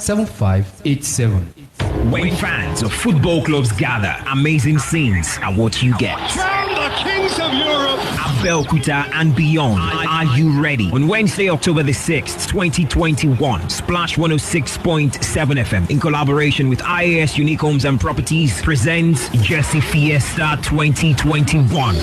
09026577587. When fans of football clubs gather, amazing scenes are what you get. Crown the kings of Europe. Abeokuta and beyond. Are you ready? On Wednesday, October the 6th, 2021, Splash 106.7 FM, in collaboration with IAS Unique Homes and Properties, presents Jersey Fiesta 2021.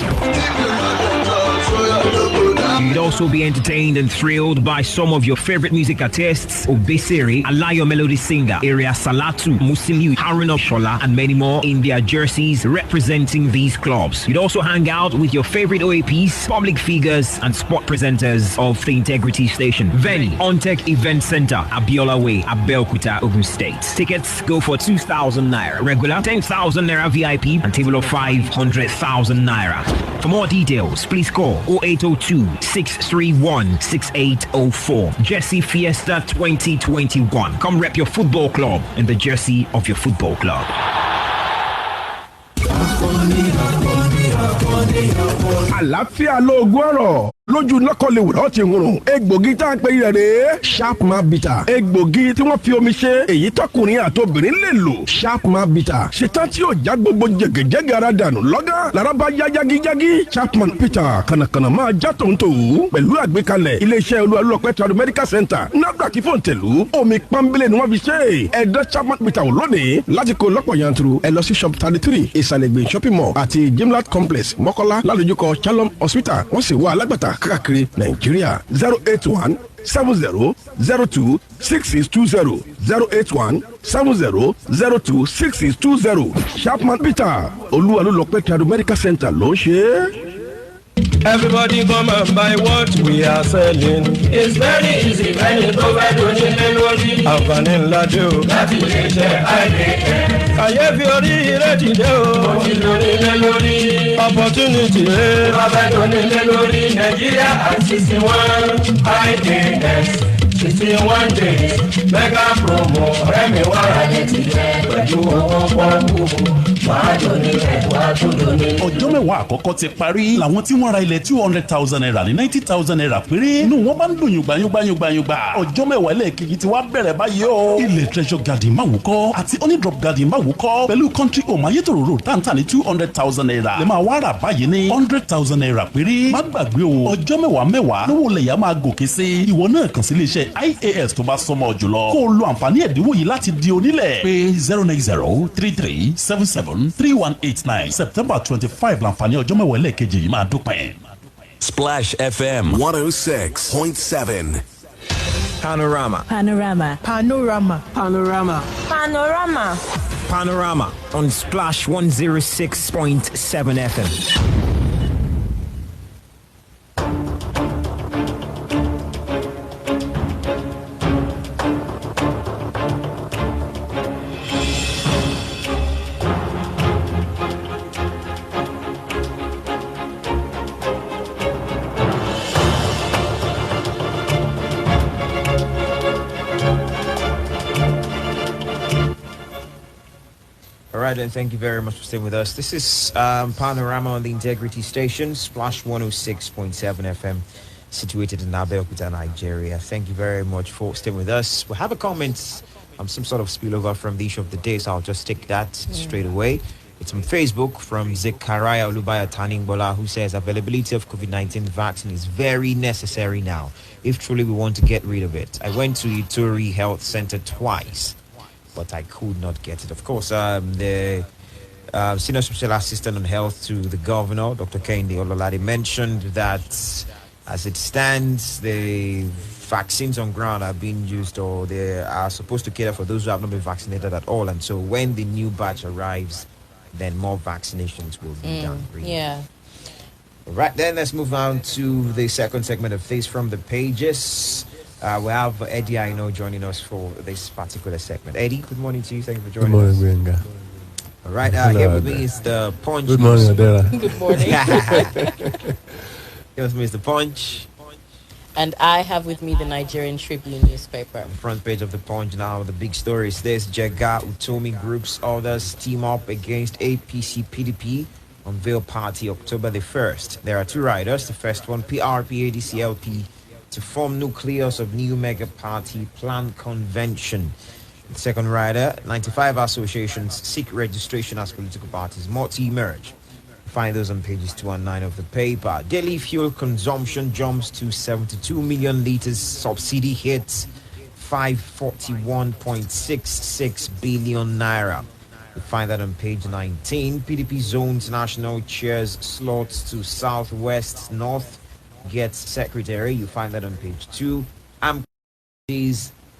You'd also be entertained and thrilled by some of your favorite music artists, Obesere, Alayo Melody Singer, Area Salatu, Musiliu, Haruna Shola, and many more in their jerseys representing these clubs. You'd also hang out with your favorite OAPs, public figures, and sport presenters of the Integrity Station. Venue, Ontech Event Center, Abiola Way, Abeokuta, Ogun State. Tickets go for 2,000 naira. Regular, 10,000 naira VIP, and table of 500,000 naira. For more details, please call 0802-631-6804. Jersey Fiesta 2021. Come rep your football club in the jersey of your football club. Àlàáfíà lóògùn ọ̀rọ̀ lójú lọ́kọ̀lẹ̀ wùrọ̀ ti rùn egbògi tá a pè é rẹ̀ Sharpman Bitter egbògi tí wọ́n fi omi ṣe èyí tọkùnrin àtobìnrin lè lò Sharpman Bitter ṣetán tí yóò já gbogbo jẹ̀gẹ̀jẹ̀gẹ̀ ara dànù lọ́gán lára bá yá yágíyágí Sharpman Bitter kànàkànà máa já tòun pẹ̀lú àgbékalẹ̀ iléeṣẹ́ olúwalúọpẹ́ tradu medical center NAFDAC fòǹtẹ̀lù omi pọ́nbélé ni wọ́n fi ṣe ẹ̀dọ́ Sharpman Bitter lónìí láti kó lọ́pọ̀ yanturu ẹ lọ sí shop 33 ìsàlẹ̀gbẹ̀ shopping mall àti Jimlat complex Mọ́kọ́lá lálójúkọ Shalom hospital wọ́n sì wá alágbàtà káàkiri Nàìjíríà 081-7002-6620 081-7002-6620 Sharpman Bitter olúwalúọpẹ́ tradu medical center ló ń ṣe é. Everybody come and buy what we are selling. It's very easy when you go by Donile Lori. Àǹfààní ńlá dé o. Láti lè ṣe àìlèkẹ́. Kàyéfì oríire ti dé o. Mo ti Donile Lori. Opportunity rẹ̀. Wọ́n bá Donile Lori. Nàìjíríà àti 61 IAS. 61 days. Mega promo. Ọ̀rẹ́ mi wá ra ní tìjẹ́. Pẹ̀lú owó pọ́ńkù. Wàá Donile, wàá tún Donile. Ọjọ́ mẹ́wàá àkọ́kọ́ ti parí. Làwọn tí wọ́n ra ilẹ̀ 200,000 naira ní 90,000 naira péré. Inú wọn bá ń dùn yùngbàyùngbà. Ọjọ́ mẹ́wàá ẹlẹ́ẹ̀kejì ti wá bẹ̀rẹ̀ báyìí o. Ilẹ̀ Treasure Garden Máwùkọ́ àti Honeydrop Garden Máwùkọ́ pẹ̀lú Country Home Ayétòrò Road táǹtà ní 200,000 naira. Lè máa wá rà báyìí ní 100,000 naira péré. Má gbàgbé o, ọjọ́ mẹ́wàá lówó lẹ̀yà máa gòkè sí. Ìwọ náà kàn sí iléeṣẹ́ IAS tó bá sọmọ jùlọ. Kó o lo àǹfààní ẹ̀dínwó yìí láti di onílẹ̀. Pé 090-3377-3189 September 25 làǹfààní ọjọ́ mẹ́wàá ẹlẹ́ẹ̀kejì yìí máa dópin. Splash FM 106.7. Panorama. Panorama. Panorama. Panorama. Panorama. Panorama on Splash 106.7 FM. right, and thank you very much for staying with us. This is Panorama on the Integrity Station, Splash 106.7 FM, situated in Abeokuta, Nigeria. Thank you very much for staying with us. We have a comment, some sort of spillover from the issue of the day, so I'll just take that straight away. It's on Facebook from Zechariah Olubaya Taningbola, who says availability of COVID-19 vaccine is very necessary now, if truly we want to get rid of it. I went to Ituri Health Center twice, but I could not get it. Of course, the Senior Special Assistant on Health to the Governor, Dr. KEHINDE OLOLADE, mentioned that as it stands, the vaccines on ground are being used, or they are supposed to cater for those who have not been vaccinated at all. And so when the new batch arrives, then more vaccinations will be done. Really. Yeah. Right then, let's move on to the second segment of Face from the Pages. We have Eddie Aino joining us for this particular segment. Eddie, good morning to you. Thank you for joining us. Good morning, Benga. All right, here with me is the Punch. Good morning, Adela. Good morning. Here with me is the Punch. And I have with me the Nigerian Tribune newspaper. Front page of the Punch now. The big story is this: Jega Utomi Group's orders team up against APC PDP. Unveil party October the 1st. There are two riders. The first one, PRP ADCLP, to form nucleus of new mega party plan convention. The second rider, 95 associations seek registration as political parties, multi-merge. Find those on pages 2 and 9 of the paper. Daily fuel consumption jumps to 72 million liters. Subsidy hits 541.66 billion naira. You find that on page 19. PDP zones national chairs slots to Southwest North gets secretary. You find that on page 2. Am's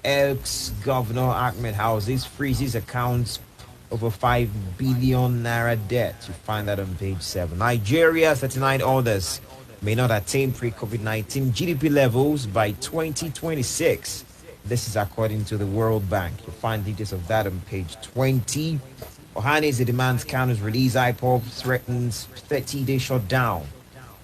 ex-governor Ahmed Houses freezes accounts over 5 billion naira debt. You find that on page 7. Nigeria, 39 orders may not attain pre-COVID-19 GDP levels by 2026. This is according to the World Bank. You'll find details of that on page 20. Ohaneze demands Kanu's release. IPOB threatens 30-day shutdown.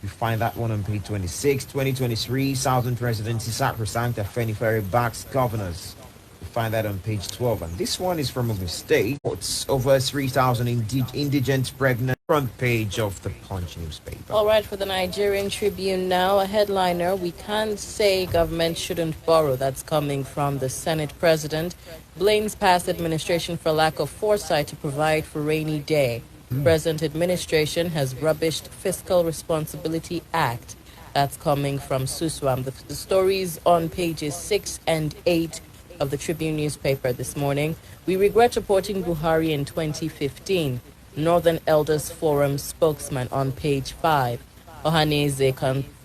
You find that one on page 26. 2023 Southern Presidency sacrosanct Afenifere backs governors. You find that on page 12. And this one is from Ogun State. It's over 3,000 indigent pregnant. Front page of the Punch newspaper. All right, for the Nigerian Tribune now, a headliner: we can't say government shouldn't borrow. That's coming from the Senate president. Blames past administration for lack of foresight to provide for rainy day. Present administration has rubbished Fiscal Responsibility Act. That's coming from Suswam. The stories on pages 6 and 8 of the Tribune newspaper this morning. We regret reporting Buhari in 2015. Northern Elders Forum spokesman on page 5. Ohaneze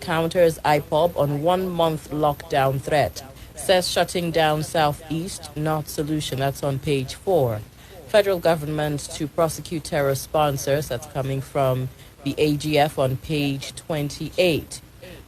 counters IPOB on 1-month lockdown threat. Says shutting down Southeast not solution. That's on page 4. Federal government to prosecute terror sponsors. That's coming from the AGF on page 28.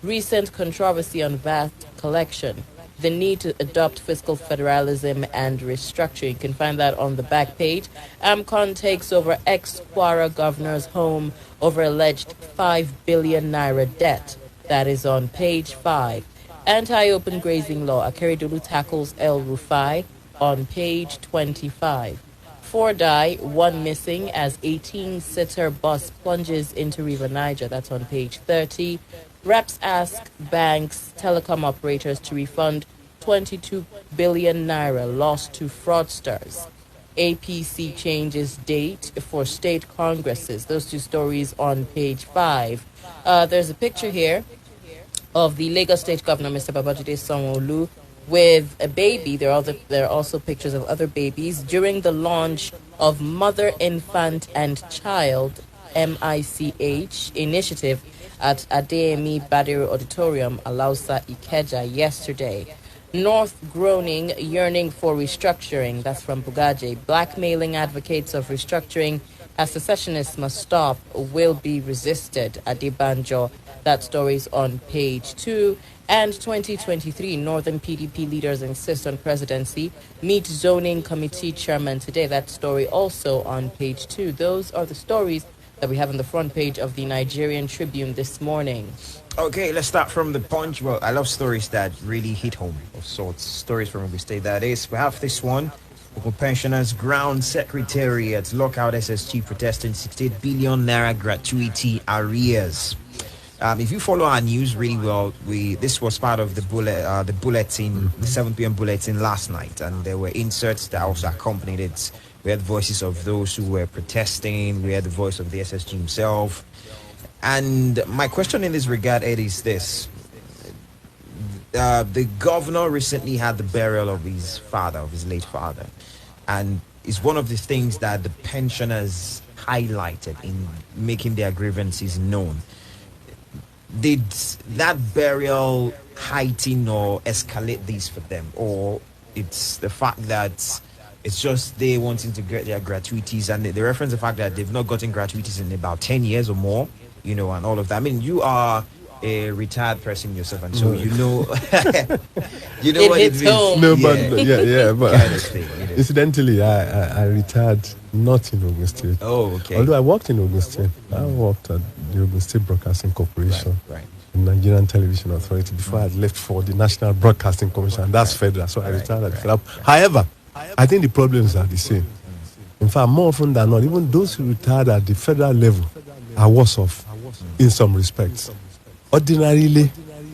Recent controversy on VAT collection. The need to adopt fiscal federalism and restructuring. You can find that on the back page. AMCON takes over ex-Kwara governor's home over alleged 5 billion naira debt. That is on page 5. Anti-open grazing law. Akeredolu tackles El Rufai on page 25. 4 die, 1 missing as 18-seater bus plunges into River Niger. That's on page 30. Reps ask banks, telecom operators to refund 22 billion naira lost to fraudsters. APC changes date for state congresses. Those two stories on page 5. There's a picture here of the Lagos State Governor, Mr. Babajide Sanwo-Olu, with a baby. There are also pictures of other babies during the launch of Mother, Infant and Child MICH initiative at Adeyemi Badiru Auditorium, Alausa, Ikeja yesterday. North groaning, yearning for restructuring. That's from Bugaje. Blackmailing advocates of restructuring as secessionists must stop will be resisted. Adebanjo. That story's on page 2. And 2023, Northern PDP leaders insist on presidency. Meet zoning committee chairman today. That story also on page 2. Those are the stories that we have on the front page of the Nigerian Tribune this morning. Okay, let's start from the Punch. Well, I love stories that really hit home of sorts. Stories from Ogun State, that is. We have this one. Local pensioners ground secretariat lockout SSG protesting 68 billion naira gratuity arrears. If you follow our news really well, this was part of the bulletin, the 7 p.m. bulletin last night, and there were inserts that also accompanied it. We had voices of those who were protesting. We had the voice of the SSG himself. And my question in this regard, Ed, is this. The governor recently had the burial of his late father. And it's one of the things that the pensioners highlighted in making their grievances known. Did that burial heighten or escalate these for them? Or it's the fact that it's just they wanting to get their gratuities, and they reference the fact that they've not gotten gratuities in about 10 years or more, and all of that. I mean, you are a retired person yourself, and so you know what it is. No, but kind of thing, incidentally, I retired not in Ogun State. Oh, okay. Although I worked in Ogun State. I worked at the Ogun State Broadcasting Corporation, right. The Nigerian Television Authority, before I left for the National Broadcasting Commission, and that's federal. So I retired at the federal. However, I think the problems are the same. In fact, more often than not, even those who retired at the federal level are worse off in some respects. Ordinarily,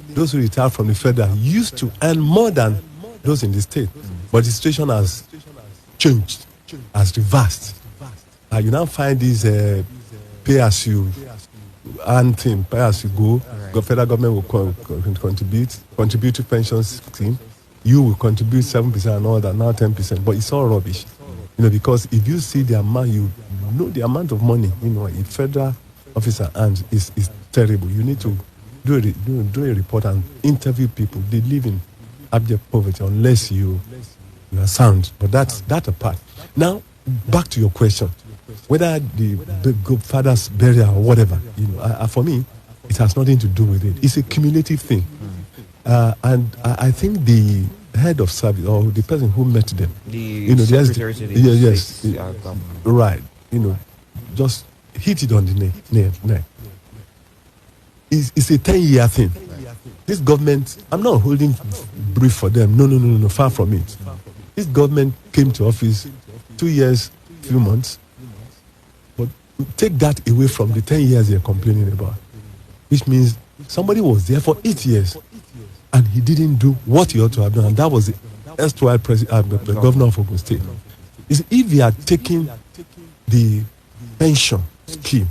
those who retired from the federal used to earn more than those in the state. But the situation has changed, has reversed. You now find these pay as you earn thing, pay as you go. The federal government will contribute to pension scheme. You will contribute 7% and all that, now 10%. But it's all rubbish. Because if you see the amount, the amount of money, a federal officer earns is terrible. You need to do a report and interview people. They live in abject poverty unless you are sound. But that's that apart. Now, back to your question. Whether the father's burial or whatever, for me, it has nothing to do with it. It's a cumulative thing. And I think the head of service or the person who met them, right, just hit it on the neck. It's a 10-year thing. This government, I'm not holding brief for them. No, far from it. This government came to office 2 years, few months, but take that away from the 10 years they're complaining about, which means somebody was there for 8 years and he didn't do what he ought to have done, and that was the erstwhile the governor of Ogun State. If he had taken the pension scheme,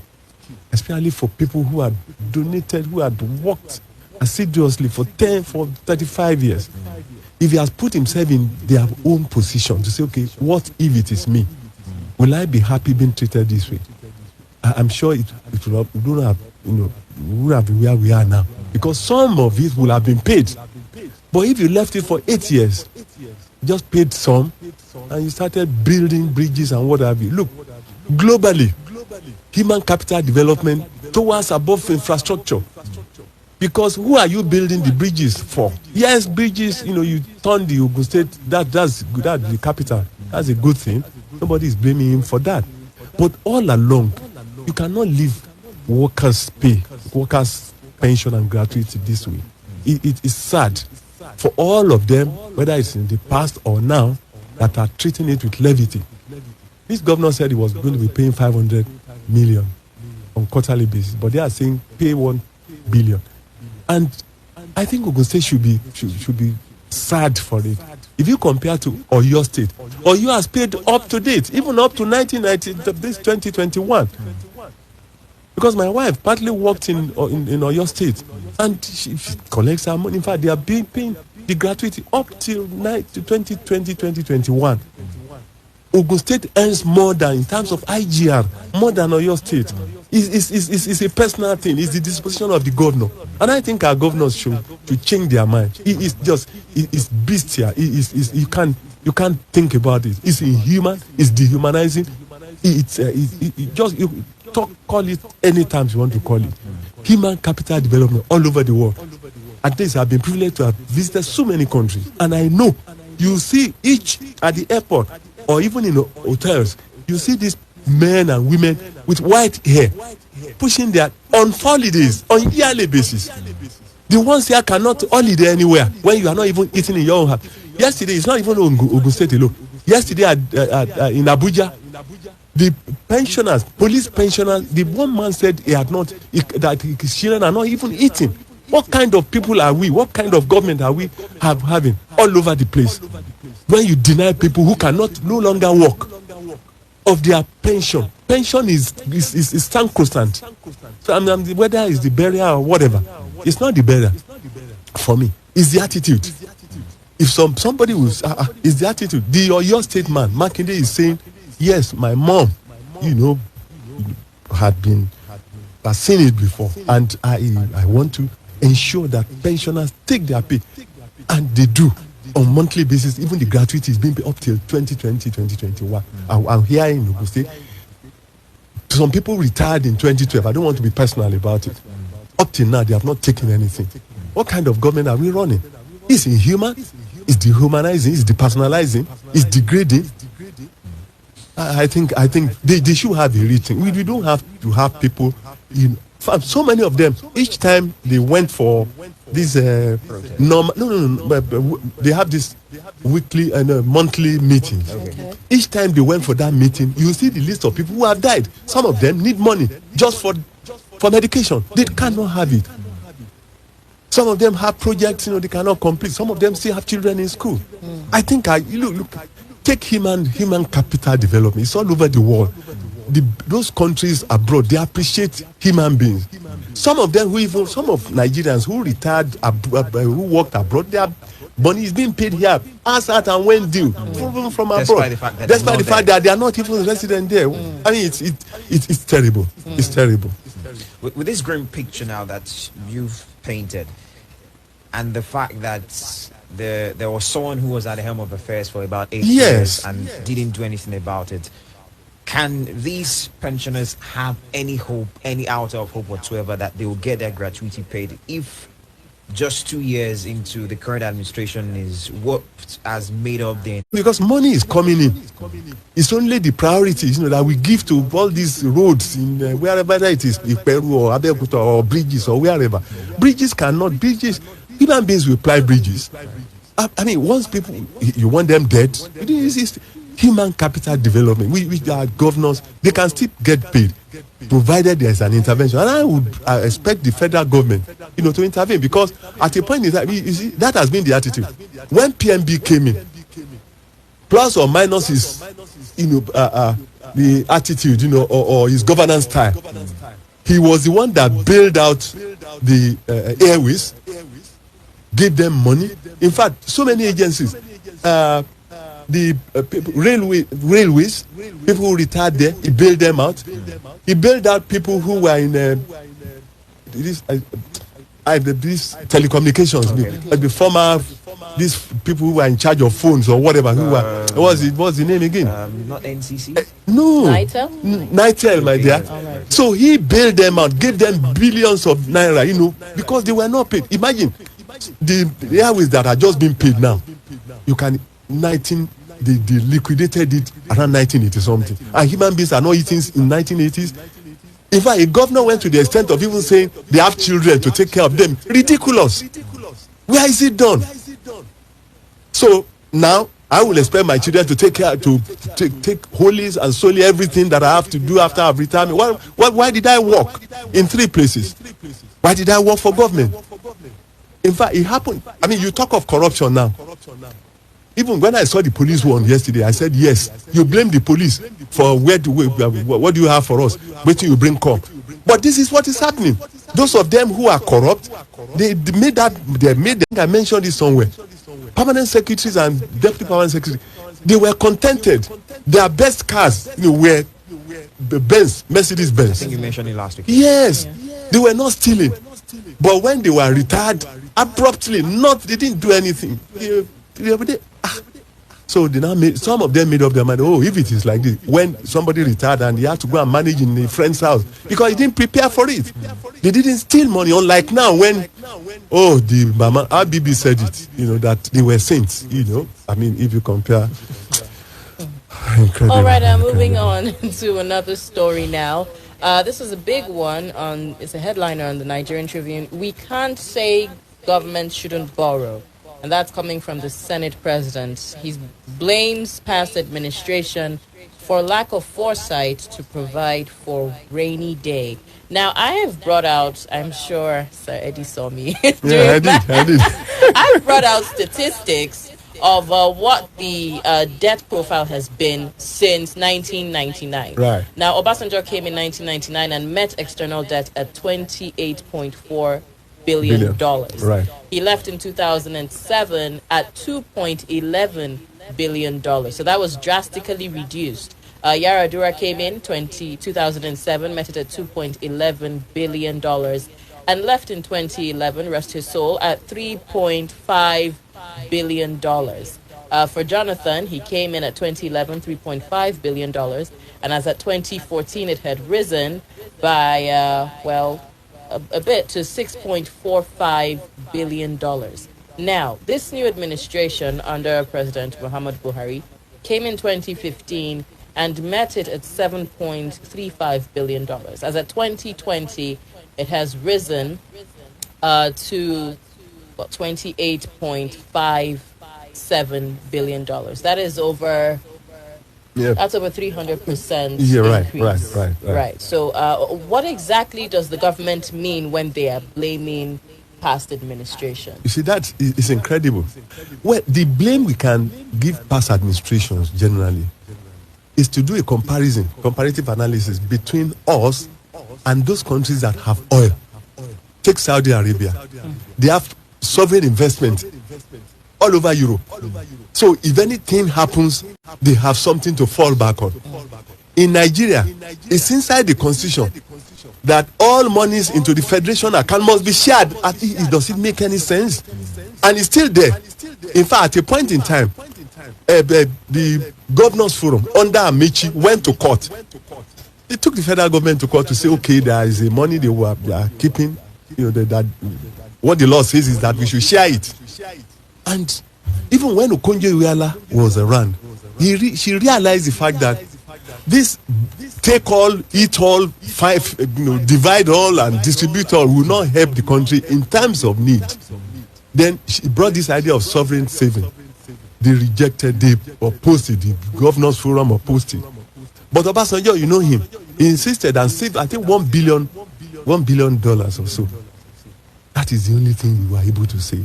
especially for people who had donated, who had worked assiduously for 35 years, if he has put himself in their own position to say, okay, what if it is me? Will I be happy being treated this way? I'm sure it would not have, would have been where we are now, because some of it will have been paid. But if you left it for 8 years, just paid some, and you started building bridges and what have you. Look, globally, human capital development towards above infrastructure. Because who are you building the bridges for? Yes, bridges, you turn the Ogun State, that's good, that's the capital. That's a good thing. Nobody is blaming him for that. But all along, you cannot leave workers' pay, workers' pension and gratuity this way. It is sad for all of them, whether it's in the past or now, that are treating it with levity. This governor said he was going to be paying 500 million on quarterly basis, but they are saying pay 1 billion. And I think Ogun State should be sad for it. If you compare to Oyo State, Oyo has paid up to date, even up to 1990, this 2021. Because my wife partly worked in Oyo State, and she collects her money. In fact, they are paying the gratuity up till 2020, 2021. Ogun State earns more than, in terms of IGR, more than Oyo State. It's a personal thing. It's the disposition of the governor. And I think our governors should change their mind. It's bestial. You can't think about it. It's inhuman. It's dehumanizing. Call it any time you want to call it. Human capital development all over the world. At least I've been privileged to have visited so many countries. And I know you see each at the airport or even in hotels, you see these men and women with white hair pushing their on holidays on yearly basis. The ones here cannot holiday anywhere when you are not even eating in your own house. Yesterday, it's not even Ogun State alone. Yesterday in Abuja, the pensioners, police pensioners, the one man said that his children are not even eating. What kind of people are we? What kind of government are we having all over the place? When you deny people who cannot no longer work of their pension. Pension is sacrosanct. So whether it's the burial or whatever, it's not the burial for me. It's the attitude. If somebody was, it's the attitude. Your state man, Makinde, is saying, yes, my mom, had seen it before, and I want to ensure that pensioners take their pay, and they do on monthly basis. Even the gratuity is being paid up till 2020, 2021. I'm here in Ogun State. Some people retired in 2012. I don't want to be personal about it. Up till now, they have not taken anything. What kind of government are we running? It's inhuman. It's dehumanizing. It's depersonalizing. It's degrading. I think they should have a rating. We don't have to have people. So many of them. Each time they went for this they have this weekly and monthly meetings. Okay. Each time they went for that meeting, you see the list of people who have died. Some of them need money just for medication. They cannot have it. Some of them have projects, they cannot complete. Some of them still have children in school. I think look, take human capital development. It's all over the world. Those countries abroad, they appreciate human beings. Some of them some of Nigerians who retired, who worked abroad, their money is being paid here, as at and when due, from abroad. Despite the fact that they are not even resident there. I mean, it's terrible. It's terrible. With this grim picture now that you've painted, and the fact that there was someone who was at the helm of affairs for about 8 years and didn't do anything about it, can these pensioners have any hope, any ounce of hope whatsoever that they will get their gratuity paid if just 2 years into the current administration is what has made up the... Because money is coming in. It's only the priorities, that we give to all these roads in wherever it is, in Peru or Abeokuta or bridges or wherever. Bridges, human beings will apply bridges. I mean, once people, you want them dead, it is human capital development. We are governors, they can still get paid, provided there is an intervention. And I would expect the federal government, to intervene, because at a point in time, you see, that has been the attitude. When PMB came in, plus or minus is, the attitude, or his governance style. He was the one that bailed out the airways, gave them money. In fact, so many agencies, the railways, people who retired there, he bailed them out. He bailed out people who were in these telecommunications, the former, these people who were in charge of phones or whatever. Who were what's the name again? Not NCC. No, Nitel, my dear. Right. So he bailed them out, gave them billions of naira, because they were not paid. Imagine the airways that are just being paid now. You can they liquidated it around 1980 something, and human beings are not eating in 1980s. In fact, a governor went to the extent of even saying they have children to take care of them. Ridiculous. Where is it done? So now I will expect my children to take care, to take wholly and solely everything that I have to do after I've retired. Why did I work in 3 places? Why did I work for government? In fact, it happened. I mean, you talk of corruption now. Even when I saw the police one yesterday, I said, yes, you blame the police for what do you have for us? Wait till you bring come. But this is what is happening. Those of them who are corrupt, I mentioned this somewhere. Permanent secretaries and deputy permanent secretaries, they were contented. Their best cars, were the Benz, Mercedes Benz. I think you mentioned it last week. Yes, they were not stealing. But when they were retired, abruptly, they didn't do anything. So some of them made up their mind, if it is like this, when somebody retired and he had to go and manage in a friend's house, because he didn't prepare for it. They didn't steal money, unlike now when, the Mama RBB said it, that they were saints, I mean, if you compare. All right, moving on to another story now. This is a big one. It's a headliner on the Nigerian Tribune. We can't say government shouldn't borrow. and that's coming from the Senate president. He blames past administration for lack of foresight to provide for rainy day. Now, I have brought out, I'm sure Sir Eddie saw me. Yeah, I did. I brought out statistics of what the debt profile has been since 1999. Right. Now, Obasanjo came in 1999 and met external debt at $28.4 billion. Right. He left in 2007 at $2.11 billion. So that was drastically reduced. Yaradura came in 2007, met it at $2.11 billion, and left in 2011, rest his soul, at $3.5 billion. For Jonathan, he came in at 2011, $3.5 billion, and as at 2014, it had risen by, a bit to $6.45 billion. Now, this new administration under President Muhammad Buhari came in 2015 and met it at $7.35 billion. As at 2020, it has risen to $28.57 billion. That is over. Yeah. That's over 300%. Yeah, increase. Right. So, what exactly does the government mean when they are blaming past administration? You see, that is incredible. Well, the blame we can give past administrations generally is to do a comparative analysis between us and those countries that have oil. Take Saudi Arabia. They have sovereign investment all over Europe. So if anything happens, they have something to fall back on. In Nigeria, it's inside the constitution that all monies into the federation account must be shared. Does it make any sense? And it's still there. In fact, at a point in time, the governors forum under Amici went to court. They took the federal government to court to say, okay, there is a money they are keeping. That what the law says is that we should share it. And even when Okonjo-Iweala was around, she realized the fact that this take all, eat all, divide all and distribute all will not help the country in times of need. Then she brought this idea of sovereign saving. They rejected, they opposed it, the governors forum opposed it. But Obasanjo, you know him, he insisted and saved, I think, $1 billion or so. That is the only thing we were able to say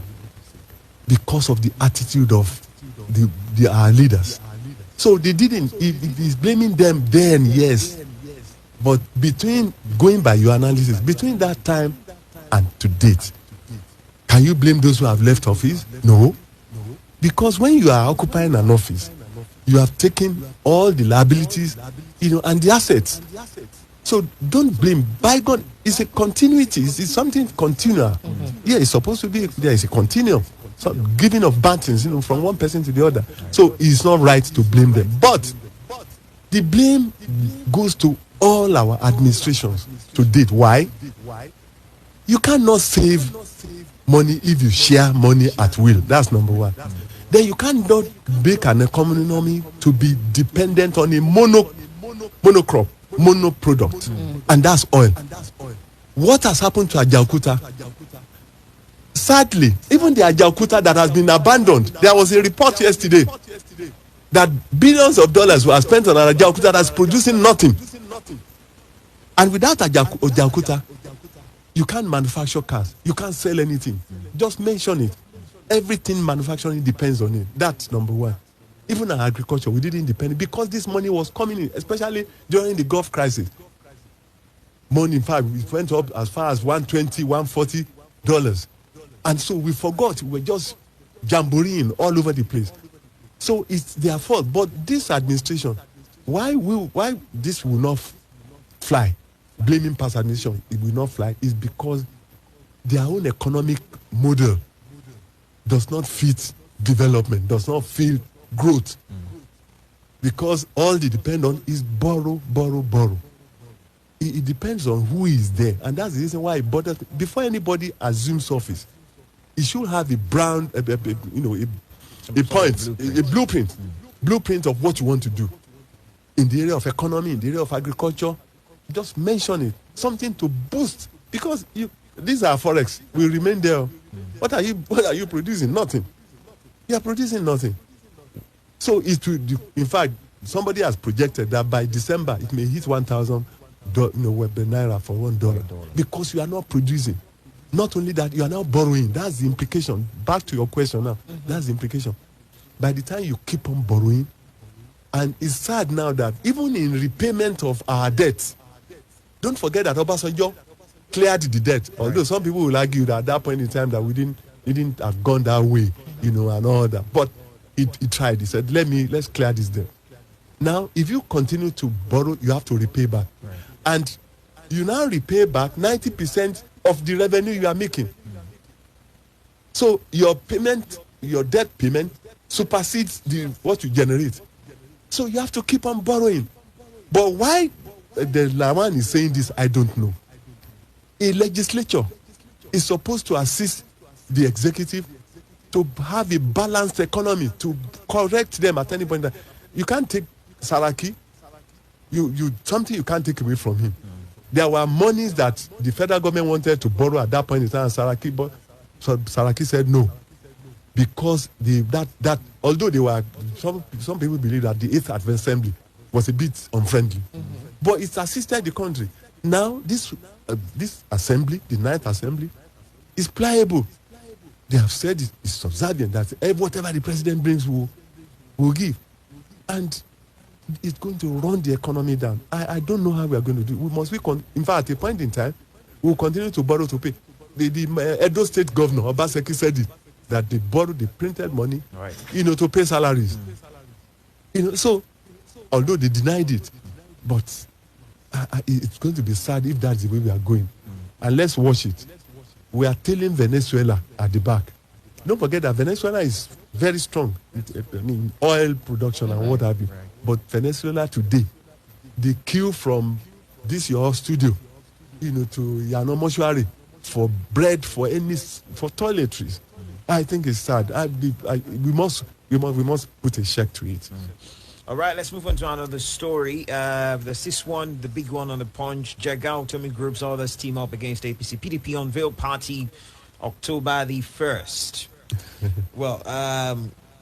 because of the attitude of our leaders. So they didn't, he's blaming them then, yes. But going by your analysis, between that time and to date, can you blame those who have left office? No. Because when you are occupying an office, you have taken all the liabilities, and the assets. So don't blame. Bygone is a continuity. It's something continual. Yeah, it's supposed to be. There is a continuum. So giving of burdens, from one person to the other. So it's not right to blame them. But the blame goes to all our administrations to date. Why? You cannot save money if you share money at will. That's number one. Then you cannot make an economy to be dependent on a monocrop, monoproduct, and that's oil. What has happened to Abeokuta? Sadly, even the Abeokuta that has been abandoned, there was a report yesterday that billions of dollars were spent on Abeokuta that's producing nothing. And without Abeokuta, you can't manufacture cars, you can't sell anything. Just mention it. Everything manufacturing depends on it. That's number one. Even our agriculture, we didn't depend because this money was coming in, especially during the Gulf crisis. Money, in fact, it went up as far as $120, $140. And so we forgot. We were just jamboreeing all over the place. So it's their fault. But this administration, why this will not fly, blaming past administration, it will not fly, is because their own economic model does not fit development, does not fit growth. Because all they depend on is borrow. It depends on who is there. And that's the reason why it bothers. Before anybody assumes office, it should have a blueprint of what you want to do. In the area of economy, in the area of agriculture, just mention it. Something to boost. Because these are forex. We remain there. What are you producing? Nothing. You are producing nothing. So it will, in fact, somebody has projected that by December it may hit 1,000 naira for $1 because you are not producing. Not only that, you are now borrowing. That's the implication. Back to your question now. That's the implication. By the time you keep on borrowing, and it's sad now that even in repayment of our debts, don't forget that Obasanjo cleared the debt. Although some people will argue that at that point in time that we didn't have gone that way, and all that. But he tried. He said, let's clear this debt. Now, if you continue to borrow, you have to repay back. Right. And you now repay back 90% of the revenue you are making. So your debt payment supersedes what you generate. So you have to keep on borrowing. But why the Lawan is saying this, I don't know. A legislature is supposed to assist the executive to have a balanced economy, to correct them at any point. You can't take Saraki, something you can't take away from him. There were monies that the federal government wanted to borrow at that point in time, Saraki, but so Saraki said no. Because although they were, some people believe that the 8th Advent Assembly was a bit unfriendly. But it's assisted the country. Now, this assembly, the 9th Assembly, is pliable. They have said it's subservient, that whatever the president brings will give. And it's going to run the economy down. I don't know how we are going to do it. In fact, at a point in time, we will continue to borrow to pay. The Edo State Governor, Obaseki, said it, that they printed money, to pay salaries. So, although they denied it, but it's going to be sad if that's the way we are going. And let's watch it. We are telling Venezuela at the back. Don't forget that Venezuela is very strong. Oil production and what have you. But Venezuela today, the queue from your studio, to Yano Mortuary for bread, for toiletries. I think it's sad. We must put a check to it. All right, let's move on to another story. There's this one, the big one on the Punch. Jagao Tommy Group's others team up against APC. PDP unveiled party October the 1st. Well,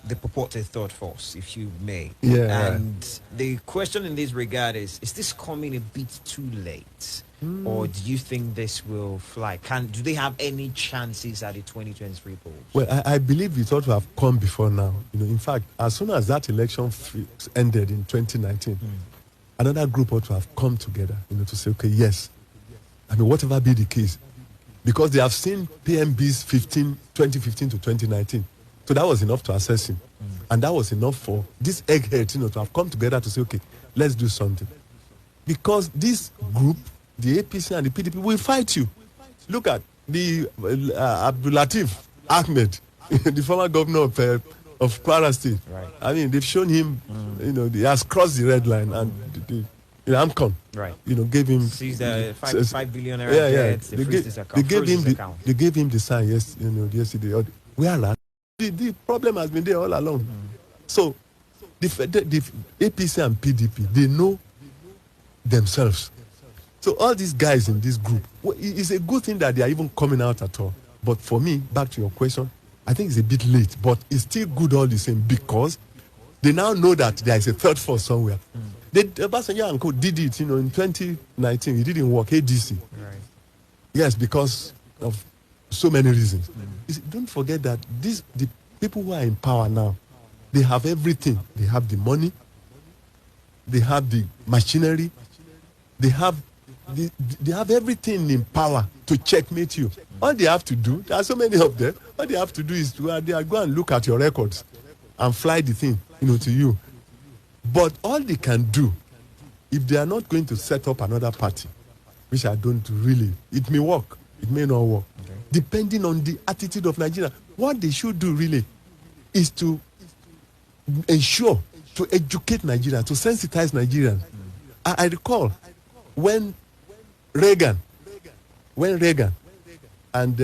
the purported third force, if you may. Yeah. And the question in this regard is this coming a bit too late? Or do you think this will fly? Do they have any chances at the 2023 polls? Well, I believe it ought to have come before now. In fact, as soon as that election ended in 2019, another group ought to have come together, to say, okay, yes. Whatever be the case. Because they have seen PMB's 2015 to 2019. So that was enough to assess him. And that was enough for this egghead, to have come together to say, okay, let's do something. Because this group, the APC and the PDP, will fight you. Look at the Abdul Latif Ahmed, the former governor of Kwara State. Right. They've shown him, he has crossed the red line, and the AMCON, gave him. Sees the 5 billion debt. They gave him the sign yesterday. Where the problem has been there all along. So the APC and PDP, they know themselves. So all these guys in this group, it's a good thing that they are even coming out at all. But for me, back to your question, I think it's a bit late, but it's still good all the same because they now know that there is a third force somewhere. Obasanjo and Co did it, in 2019. It didn't work. ADC. Right. Yes, because of so many reasons. Don't forget that the people who are in power now, they have everything. They have the money. They have the machinery. They have everything in power to checkmate you. All they have to do, there are so many of them, all they have to do is go and look at your records and fly the thing, to you. But all they can do, if they are not going to set up another party, which I don't really, it may work, it may not work, depending on the attitude of Nigeria. What they should do really is to ensure, to educate Nigeria, to sensitize Nigerians. I recall when Reagan and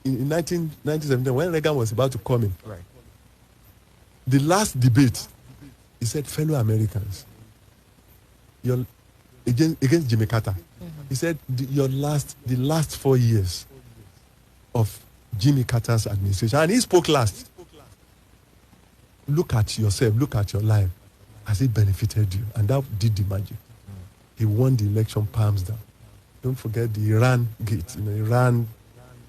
in 1970, when Reagan was about to come in, the last debate, he said, fellow Americans, against Jimmy Carter, he said, the last 4 years of Jimmy Carter's administration, and he spoke last. look at yourself, look at your life. Has it benefited you? And that did the magic. He won the election palms down. Don't forget the Iran gate, Iran,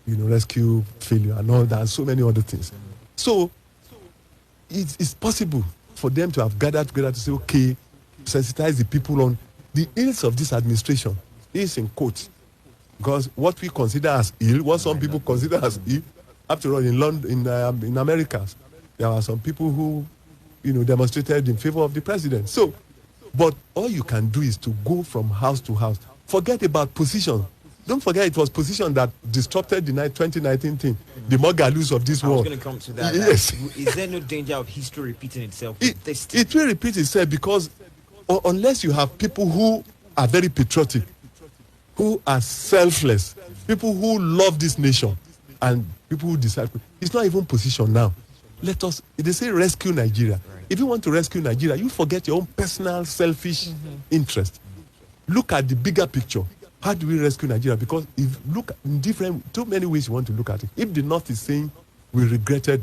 rescue failure and all that, and so many other things. So it's possible for them to have gathered together to say, okay, sensitize the people on the ills of this administration. Is in quotes. Because what we consider as ill, what some people consider as ill, after all, in London, in America, there are some people who, demonstrated in favor of the president. So, but all you can do is to go from house to house. Forget about position. Don't forget it was position that disrupted the 2019 thing. The Mogalus of this world. I was going to come to that. Yes. Is there no danger of history repeating itself? It will repeat itself because unless you have people who are very patriotic, who are selfless, people who love this nation, and people who decide. It's not even position now. They say rescue Nigeria. Right. If you want to rescue Nigeria, you forget your own personal, selfish interest. Look at the bigger picture. How do we rescue Nigeria? Because if look in too many ways you want to look at it. If the North is saying we regretted,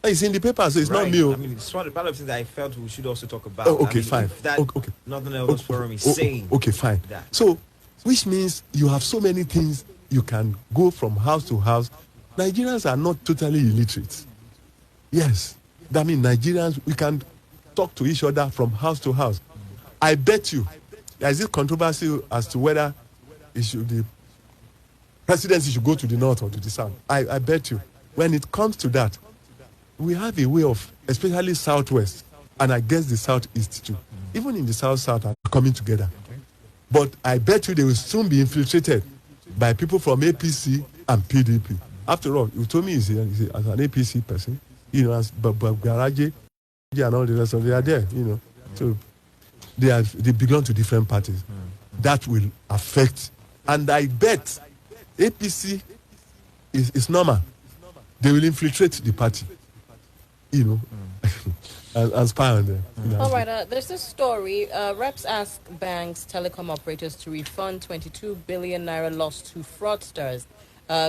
it's in the paper, so it's not me. I mean, it's one of the things that I felt we should also talk about. Okay, fine. Okay. Northern Elders Forum is saying. Okay, fine. That. So, which means you have so many things you can go from house to house. Nigerians are not totally illiterate. Yes. That means Nigerians, we can talk to each other from house to house. I bet you, there is this controversy as to whether the presidency should go to the north or to the south. I bet you, when it comes to that, we have a way of, especially southwest, and I guess the southeast too. Even in the south are coming together. But I bet you they will soon be infiltrated by people from APC and PDP. After all, you told me as an APC person, as Garaje and all the rest of them, they are there, So they belong to different parties. That will affect. And I bet APC is normal. They will infiltrate the party, and spy on them. All right, there's this story. Reps ask banks, telecom operators to refund 22 billion naira lost to fraudsters.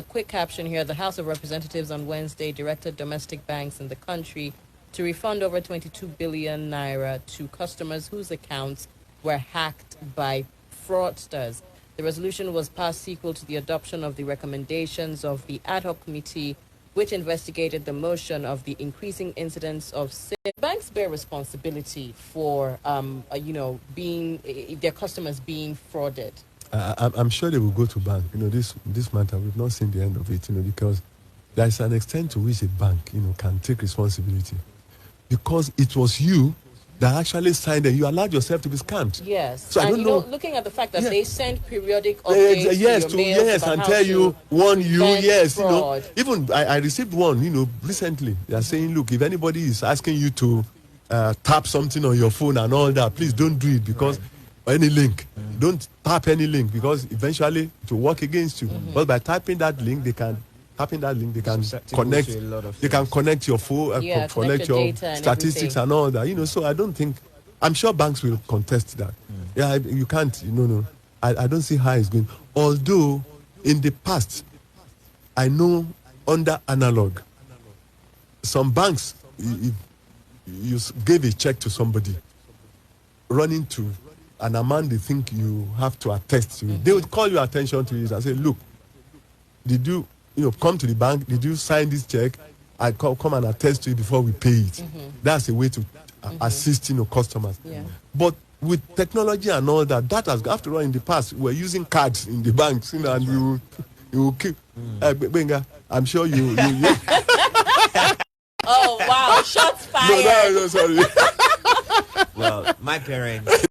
Quick caption here. The House of Representatives on Wednesday directed domestic banks in the country to refund over 22 billion naira to customers whose accounts were hacked by fraudsters. The resolution was passed sequel to the adoption of the recommendations of the ad hoc committee which investigated the motion of the increasing incidence of banks bear responsibility for, their customers being frauded. I'm sure they will go to bank. This matter, we've not seen the end of it, because there is an extent to which a bank, can take responsibility. Because it was you that actually signed and you allowed yourself to be scammed. Yes. So I don't know. Looking at the fact that they send periodic updates and tell you, warn you, yes. Fraud. Even I received one, recently. They are saying, look, if anybody is asking you to tap something on your phone and all that, please don't do it because any link. Don't tap any link because eventually it will work against you. But by tapping that link, they can connect. They can connect your phone, connect your statistics and all that. So I don't think. I'm sure banks will contest that. Yeah, you can't. No. I don't see how it's going. Although in the past, I know under analog, some banks, if you gave a check to somebody, running to an amount they think you have to attest to it, they would call your attention to it and say, look, did you come to the bank, did you sign this check? I come and attest to it before we pay it. That's a way to assist customers. Yeah. But with technology and all that, has, after all, in the past, we're using cards in the banks, and you keep. Benga, I'm sure you. Oh, wow, shots fired. No, sorry. Well, my parents